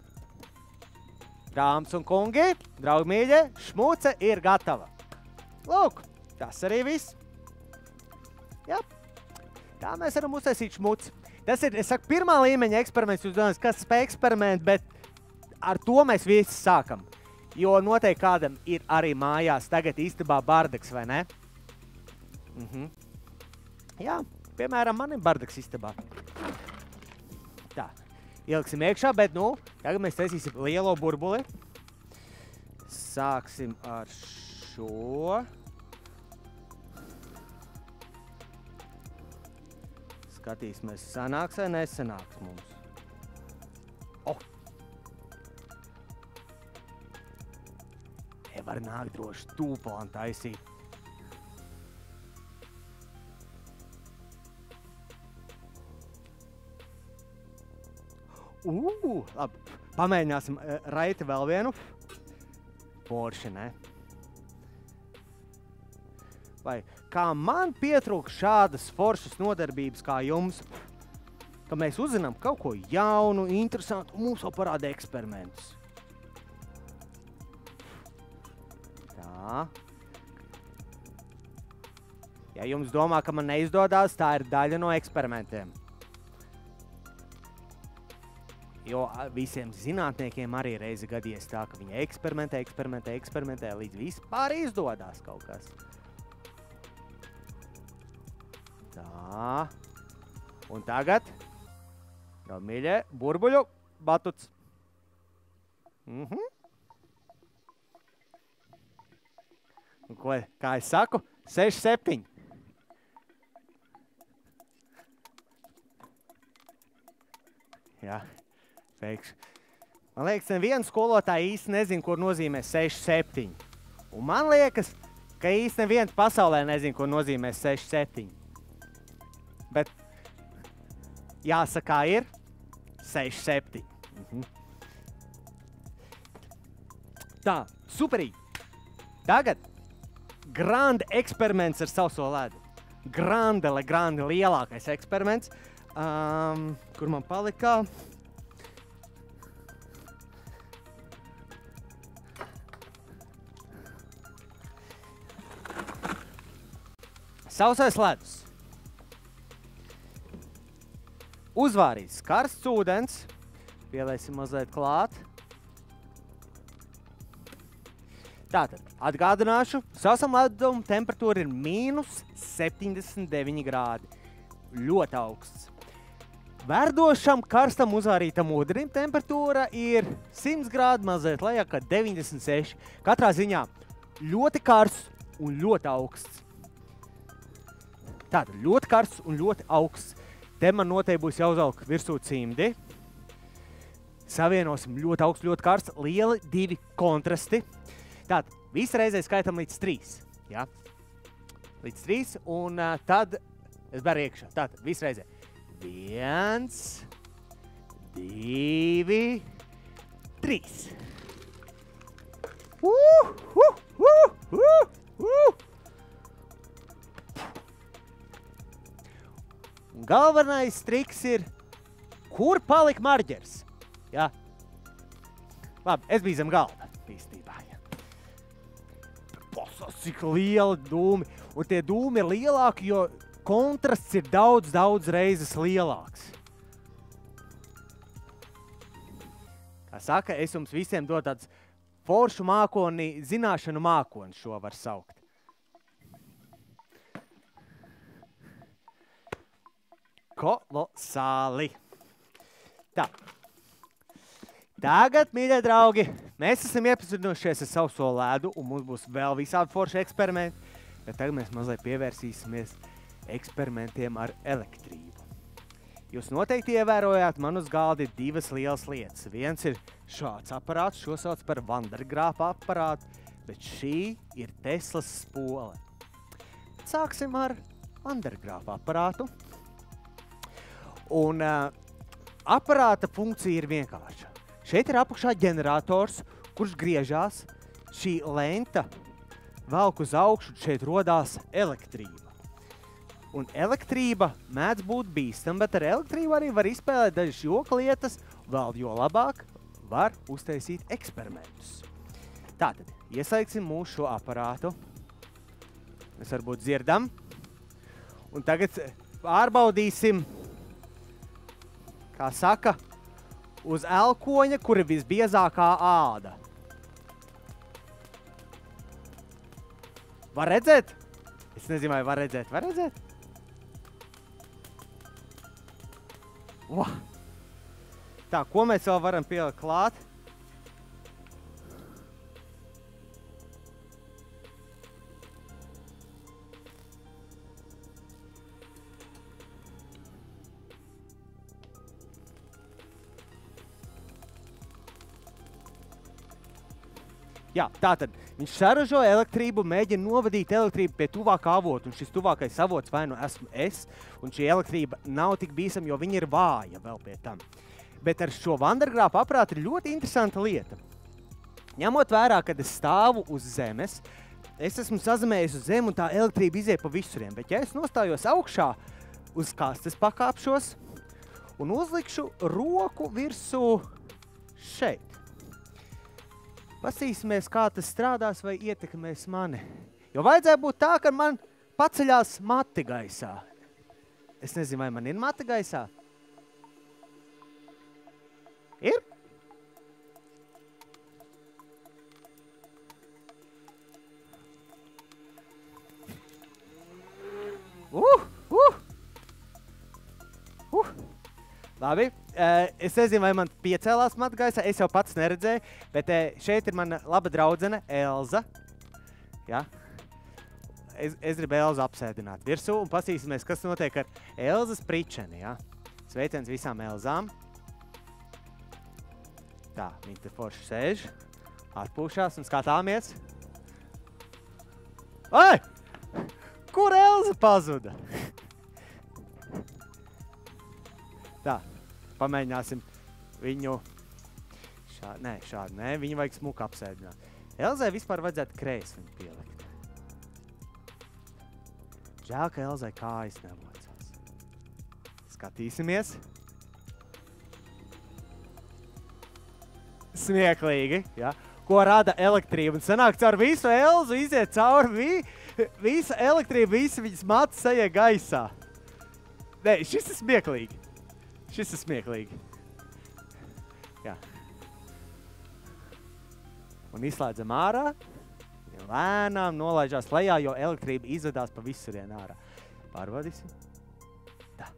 dāmas un kungi, draugi mīļie, šmuce ir gatava. Lūk, tas arī viss. Jā. Tā mēs varam uztaisīt šmuci. Tas ir, es saku, pirmā līmeņa eksperiments. Jūs domājat, kas spēj eksperimentu, bet ar to mēs visi sākam. Jo noteikti kādam ir arī mājās tagad istabā bardaks, vai ne? Jā. Piemēram, man ir bardaks istabā. Tā, ieliksim iekšā, bet, tagad mēs taisīsim lielo burbuli. Sāksim ar šo. Skatīsimies, sanāks vai nesanāks mums. Nevar nākt droši tūplāni taisīt. Labi, pamēģināsim Raiti vēl vienu. Porši, ne? Vai kā man pietrūk šādas foršas nodarbības kā jums, ka mēs uzzinām kaut ko jaunu, interesantu, un mums vēl parāda eksperimentus. Tā. Ja jums domā, ka man neizdodās, tā ir daļa no eksperimentiem. Jo visiem zinātniekiem arī reizi gadījies tā, ka viņi eksperimentē, līdz vispār izdodās kaut kas. Tā. Un tagad, mīļie, burbuļu batuts. Un kā es saku? 6-7. Jā. Pēkšņi. Man liekas, neviens skolotāji īsti nezina, ko nozīmē 6-7. Un man liekas, ka īsti neviens pasaulē nezina, ko nozīmē 6-7. Bet jāsaka, ir 6-7. Tā, superīgi. Tagad grande eksperiments ar sauso ledu. Grande lielākais eksperiments. Kur man palikā? Sausais ledus. Uzvārīts karsts ūdens. Pielēsim mazliet klāt. Tātad, atgādināšu, sausam ledum temperatūra ir -79 grādi. Ļoti augsts. Verdošam, karstam, uzvārītam ūdenim temperatūra ir 100 grādi, mazliet lejā, kā 96. Katrā ziņā ļoti karsts un ļoti augsts. Tātad ļoti karsts un ļoti augsts. Te man noteikti būs jāuzvelk virsū cimdi. Savienosim ļoti augstu, ļoti karsts, lieli 2 kontrasti. Tātad, visreizē skaitam līdz 3. Ja? Līdz 3, un tad es beru iekšā. Tātad, visreizē. 1, 2, 3. Un galvenais triks ir, kur palika marģers? Ja? Labi, es biju zem galda, īstenībā. Ja. Pasas, cik lieli dūmi. Un tie dūmi ir lielāki, jo kontrasts ir daudz reizes lielāks. Kā saka, es jums visiem dodu tāds foršu mākoni, zināšanu mākoni šo var saukt. Kolosāli. Tā. Tagad, mīļie draugi, mēs esam iepazinušies ar sauso ledu, un mums būs vēl visādi forši eksperimenti, bet tagad mēs mazliet pievērsīsimies eksperimentiem ar elektrību. Jūs noteikti ievērojāt, man uz galda ir 2 lielas lietas. Viens ir šāds aparāts, šo sauc par Van der Graaf aparātu, bet šī ir Teslas spole. Sāksim ar Van der Graaf aparātu. Un aparāta funkcija ir vienkārša. Šeit ir apakšā ģenerators, kurš griežās, šī lenta velk uz augšu, šeit rodās elektrība. Un elektrība mēdz būt bīstama, bet ar elektrību arī var izspēlēt dažas joka lietas, vēl jo labāk var uztaisīt eksperimentus. Tātad, ieslēgsim mūsu šo aparātu. Mēs varbūt dzirdam. Un tagad pārbaudīsim, kā saka, uz elkoņa, kur ir visbiezākā āda. Var redzēt? Es nezinu, vai var redzēt. Var redzēt? Tā, ko mēs vēl varam pielikt klāt? Jā, tātad viņš saražo elektrību, mēģina novadīt elektrību pie tuvākā avota, un šis tuvākais avots vai nu esmu es, un šī elektrība nav tik bīstama, jo viņa ir vāja vēl pie tam. Bet ar šo Van der Graaf aparātu ir ļoti interesanta lieta. Ņemot vērā, kad es stāvu uz zemes, es esmu sazemējis uz zemi, un tā elektrība iziet pa visuriem. Bet ja es nostājos augšā, uz kastes pakāpšos un uzlikšu roku virsū šeit. Pasīsimies, kā tas strādās vai ietekmēs mani. Jo vajadzēja būt tā, ka man paceļās mati gaisā. Es nezinu, vai man ir mati gaisā. Ir? Labi, es nezinu, vai man piecēlās matu gaisā, es jau pats neredzēju, bet šeit ir mana laba draudzene Elza. Ja? Es gribu Elzu apsēdināt virsū un pasīsimies, kas notiek ar Elzas pričeni. Ja? Sveiciens visām Elzām. Tā, viņi te forši sēž, atpūšās un skatāmies. Ai! Kur Elza pazuda? Tā, pamēģināsim viņu šādi, nē, viņu vajag smuku apsēdināt. Elzai vispār vajadzētu krēslu viņu pielikt. Žēl, ka Elzai kājas nelocās. Skatīsimies. Smieklīgi, ja? Ko rada elektrība. Un sanāk caur visu Elzu iziet cauri visa elektrība, visi viņas matas eja gaisā. Nē, šis ir smieklīgi. Šis ir smieklīgi. Jā. Un izslēdzam ārā. Lēnām nolaižās lejā, jo elektrība izvedās pa visurien ārā. Pārbaudīsim. Tā.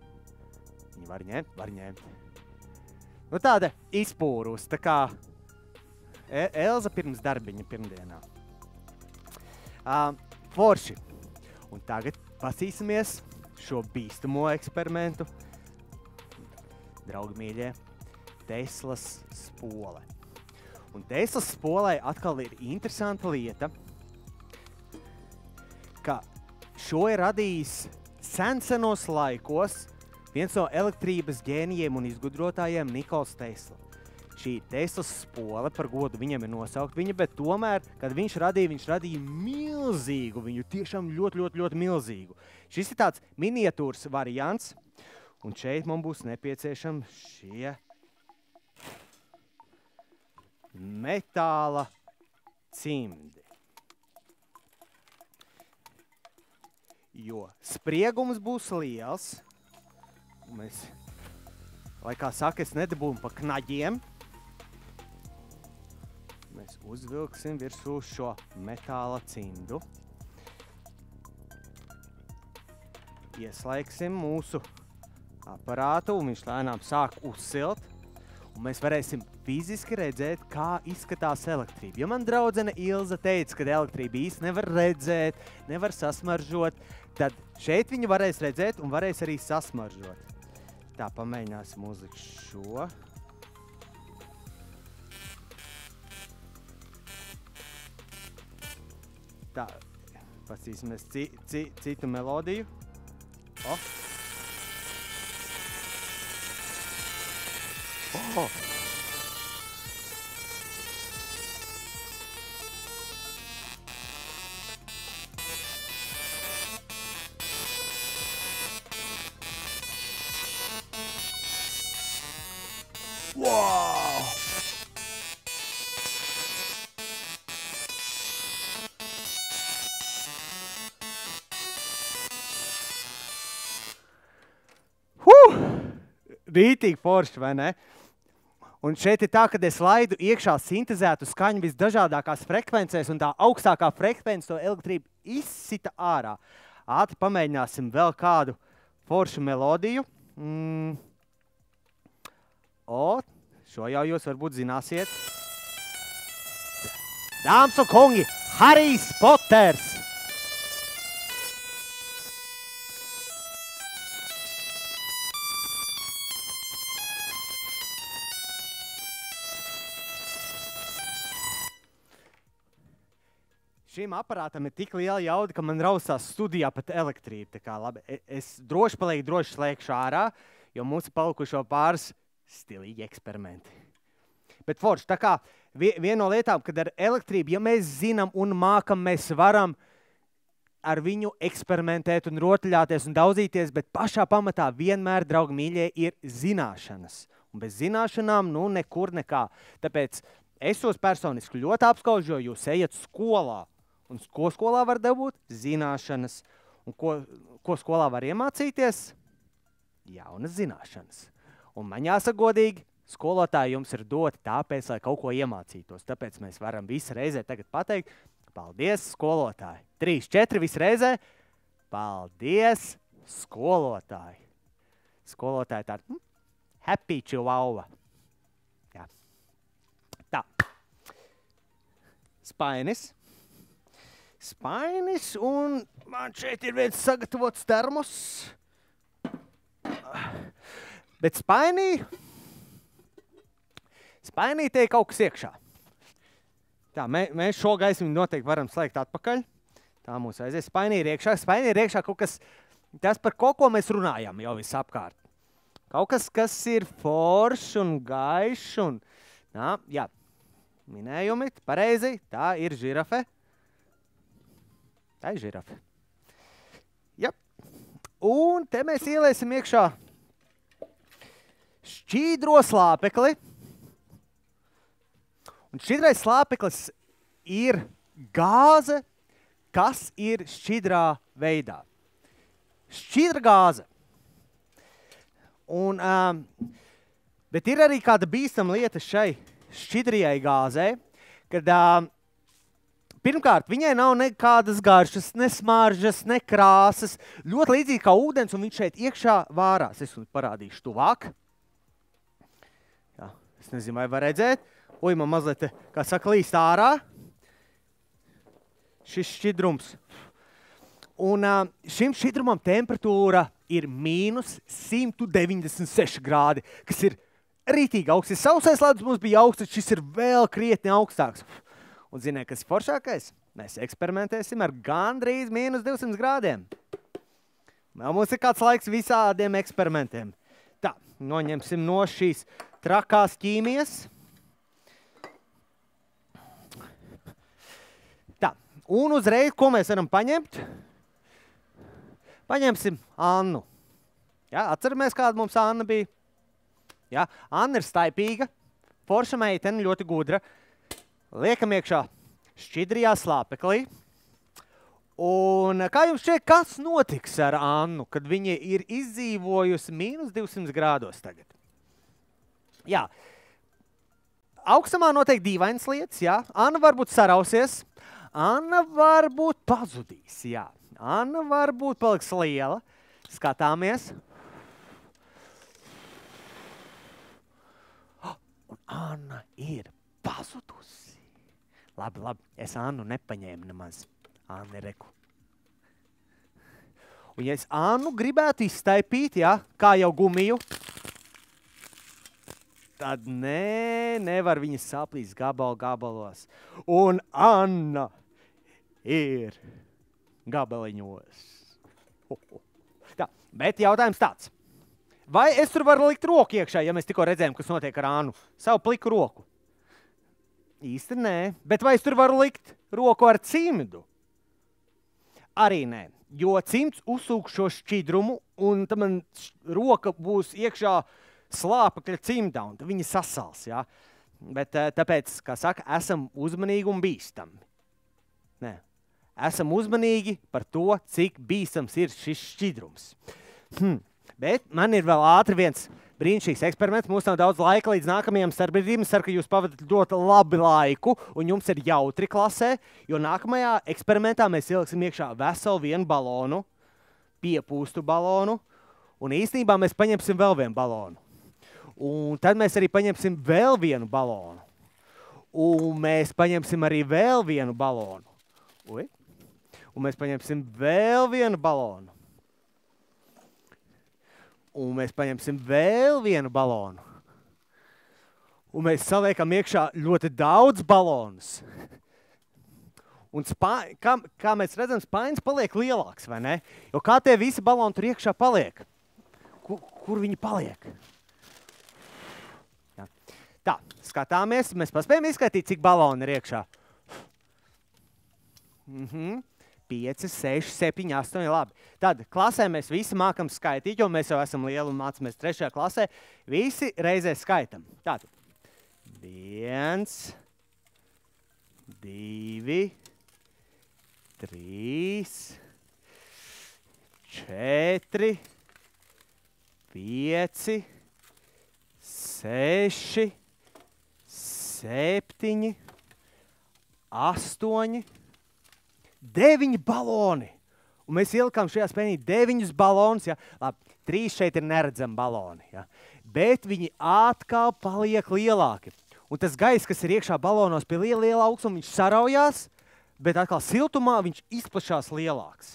Viņi var ņemt, var ņemt. Nu tāda izpūrus, tā kā Elza pirms darbiņa pirmdienā. Forši. Un tagad pasīsimies šo bīstamo eksperimentu draugi mīļie, Teslas spole. Un Teslas spolē atkal ir interesanta lieta, ka šo ir radījis senos laikos viens no elektrības ģēnijiem un izgudrotājiem Nikols Tesla. Šī Teslas spole, par godu viņam ir nosaukt viņa, bet tomēr, kad viņš radīja milzīgu, viņu tiešām ļoti milzīgu. Šis ir tāds miniatūrs variants, un šeit man būs nepieciešami šie metāla cimdi. Jo spriegums būs liels, un mēs, lai kā saka, es nedabūmu pa knaģiem, mēs uzvilksim virsū šo metāla cimdu. Ieslēgsim mūsu aparātu, un viņš lēnām sāk uzsilt. Un mēs varēsim fiziski redzēt, kā izskatās elektrība. Jo man draudzene Ilza teica, ka elektrība īsti nevar redzēt, nevar sasmaržot, tad šeit viņa varēs redzēt un varēs arī sasmaržot. Tā, pamēģināsim uzlikt šo. Tā, pasīsimies citu melodiju. O! Oh. Wow! Rītīgi forši, vai ne? Un šeit ir tā, kad es laidu iekšā sintezētu skaņu visdažādākās frekvencēs, un tā augstākā frekvence to elektrību izsita ārā. Ātri pamēģināsim vēl kādu foršu melodiju. Šo jau jūs varbūt zināsiet. Dāmas un kungi, Harijs Poters! Šim aparātam ir tik liela jauda, ka man rausās studijā pat elektrība. Tā kā labi, es droši slēgšu ārā, jo mums ir palikušo pāris stilīgi eksperimenti. Bet forši, tā kā viena no lietām, kad ar elektrību, ja mēs zinām un mākam, mēs varam ar viņu eksperimentēt un rotaļāties un daudzīties, bet pašā pamatā vienmēr, draugi mīļie, ir zināšanas. Un bez zināšanām, nu, nekur nekā. Tāpēc es tos personiski ļoti apskaužu, jo jūs ejat skolā. Un ko skolā var dabūt? Zināšanas. Un ko skolā var iemācīties? Jaunas zināšanas. Un man jāsaka godīgi, skolotāji jums ir doti tāpēc, lai kaut ko iemācītos. Tāpēc mēs varam visu reizē tagad pateikt, paldies, skolotāji. 3, 4 visu reizē. Paldies, skolotāji. Skolotāji tāda happy chihuahua. Jā. Tā. Spainis, un man šeit ir viens sagatavots termos. Bet spainī te ir kaut kas iekšā. Tā, mēs šo gaismiņu noteikti varam slēgt atpakaļ. Tā mūs aizies. Spainī ir iekšā kaut kas, tas par ko mēs runājam jau visapkārt. Kaut kas, kas ir foršs un gaišs un, jā, minējumi, pareizi, tā ir žirafe. Tā ir žirafe. Jā. Un te mēs ieliesim iekšā šķīdro slāpekli. Un šķīdrais slāpeklis ir gāze, kas ir šķidrā veidā. Šķidra gāze. Un, bet ir arī kāda bīstama lieta šai šķidrajai gāzē, kad pirmkārt, viņai nav nekādas garšas, ne smaržas, ne krāsas. Ļoti līdzīgi kā ūdens, un viņš šeit iekšā vārās. Es jums parādīšu tuvāk. Jā, es nezinu, vai var redzēt. Uj, man mazliet, kā saka, līst ārā. Šis šķidrums. Un šim šķidrumam temperatūra ir mīnus 196 grādi, kas ir rītīgi augsts. Sausais ledus mums bija augsts, šis ir vēl krietni augstāks. Un ziniet, kas ir foršākais? Mēs eksperimentēsim ar gandrīz mīnus 200 grādiem. Vēl mums ir kāds laiks visādiem eksperimentiem. Tā, noņemsim no šīs trakās ķīmijas. Tā, un uzreiz, ko mēs varam paņemt? Paņemsim Annu. Ja, atceramies, kāda mums Anna bija. Ja, Anna ir staipīga, forša meitene, ļoti gudra. Liekam iekšā šķidrijā slāpeklī. Un kā jums šķiet, kas notiks ar Annu, kad viņa ir izdzīvojusi mīnus 200 grādos tagad? Jā, augstumā notiek dīvainas lietas, jā. Anna varbūt sarausies, Anna varbūt pazudīs, jā. Anna varbūt paliks liela. Skatāmies. Un Anna ir pazudusi. Labi, es Annu nepaņēmu nemaz. Anna ir reku. Un ja es Annu gribētu izstaipīt, jā, kā jau gumiju, tad nevar viņas saplīst gabalos. Un Anna ir gabaliņos. Tā, bet jautājums tāds. Vai es tur varu likt roku iekšā, ja mēs tikko redzējām, kas notiek ar Annu? Savu pliku roku. Īsti nē. Bet vai es tur varu likt roku ar cimdu? Arī nē. Jo cimds uzsūk šo šķidrumu, un tad man roka būs iekšā slāpekļa cimdā, un tad viņi sasals. Ja? Bet tāpēc, kā saka, esam uzmanīgi un bīstami. Nē. Esam uzmanīgi par to, cik bīstams ir šis šķidrums. Bet man ir vēl ātri viens brīnišķīgs eksperiments. Mums nav daudz laika līdz nākamajam starpbrīdim. Es ceru, ka jūs pavadat ļoti labi laiku un jums ir jautri klasē, jo nākamajā eksperimentā mēs ieliksim iekšā veselu vienu balonu, piepūstu balonu, un īstenībā mēs paņemsim vēl vienu balonu. Un tad mēs arī paņemsim vēl vienu balonu. Un mēs paņemsim arī vēl vienu balonu. Un mēs paņemsim vēl vienu balonu. Un mēs paņemsim vēl vienu balonu. Un mēs saliekam iekšā ļoti daudz balonus. Un kā mēs redzam, spainis paliek lielāks, vai ne? Jo kā tie visi baloni tur iekšā paliek? Kur viņi paliek? Jā. Tā, skatāmies, mēs paspējam izskaitīt, cik baloni ir iekšā. 5, 6, 7, 8, labi. Tad klasē mēs visi mākam skaitīt, jo mēs jau esam lieli un mācamies 3. klasē. Visi reizē skaitam. Tātad 1, 2, 3, 4, 5, 6, 7, 8, 9 baloni. Un mēs ielikām šajā spēnī 9 balonus. Ja? Labi, 3 šeit ir neredzami baloni. Ja? Bet viņi atkal paliek lielāki. Un tas gaiss, kas ir iekšā balonos pie liela augstuma, viņš saraujās, bet atkal siltumā viņš izplašās lielāks.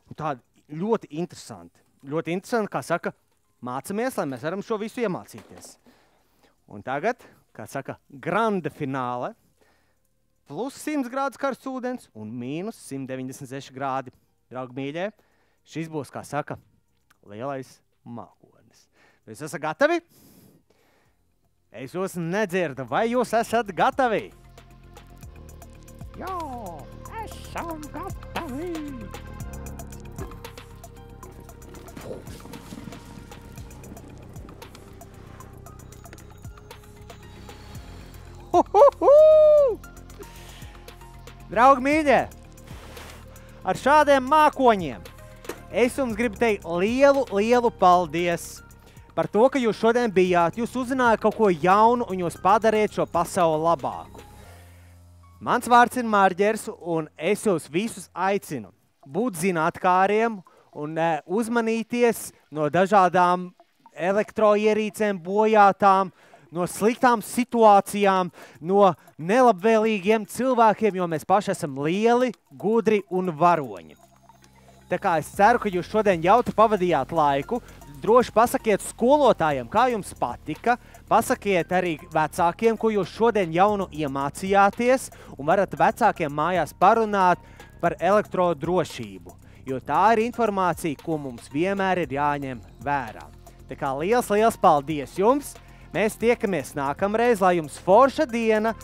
Un tāda ļoti interesanti. Ļoti interesanti, kā saka, mācamies, lai mēs varam šo visu iemācīties. Un tagad, kā saka, grande fināle. Plus 100 grādus karsts ūdens un mīnus 196 grādi. Draugi mīļie, šis būs, kā saka, lielais mākonis. Jūs esat gatavi? Es jūs nedzirdu. Vai jūs esat gatavi? Jā, esam gatavi. Draugi mīļie, ar šādiem mākoņiem es jums gribu teikt lielu paldies par to, ka jūs šodien bijāt. Jūs uzzinājāt kaut ko jaunu un jūs padariet šo pasauli labāku. Mans vārds ir Marģers un es jūs visus aicinu būt zinātkāriem un uzmanīties no dažādām elektroierīcēm bojātām, no sliktām situācijām, no nelabvēlīgiem cilvēkiem, jo mēs paši esam lieli, gudri un varoņi. Tā kā es ceru, ka jūs šodien jautri pavadījāt laiku. Droši pasakiet skolotājiem, kā jums patika. Pasakiet arī vecākiem, ko jūs šodien jaunu iemācījāties, un varat vecākiem mājās parunāt par elektrodrošību, jo tā ir informācija, ko mums vienmēr ir jāņem vērā. Tā kā liels paldies jums! Mēs tiekamies nākamreiz, lai jums forša diena,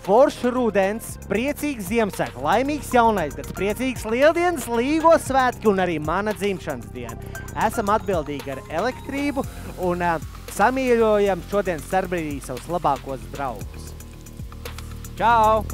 forša rudens, priecīgs Ziemassvētku, laimīgs jaunais gads, priecīgs Lieldienas, Līgo svētki un arī mana dzimšanas diena. Esam atbildīgi ar elektrību un samīļojam šodien starpbrīdī savus labākos draugus. Čau!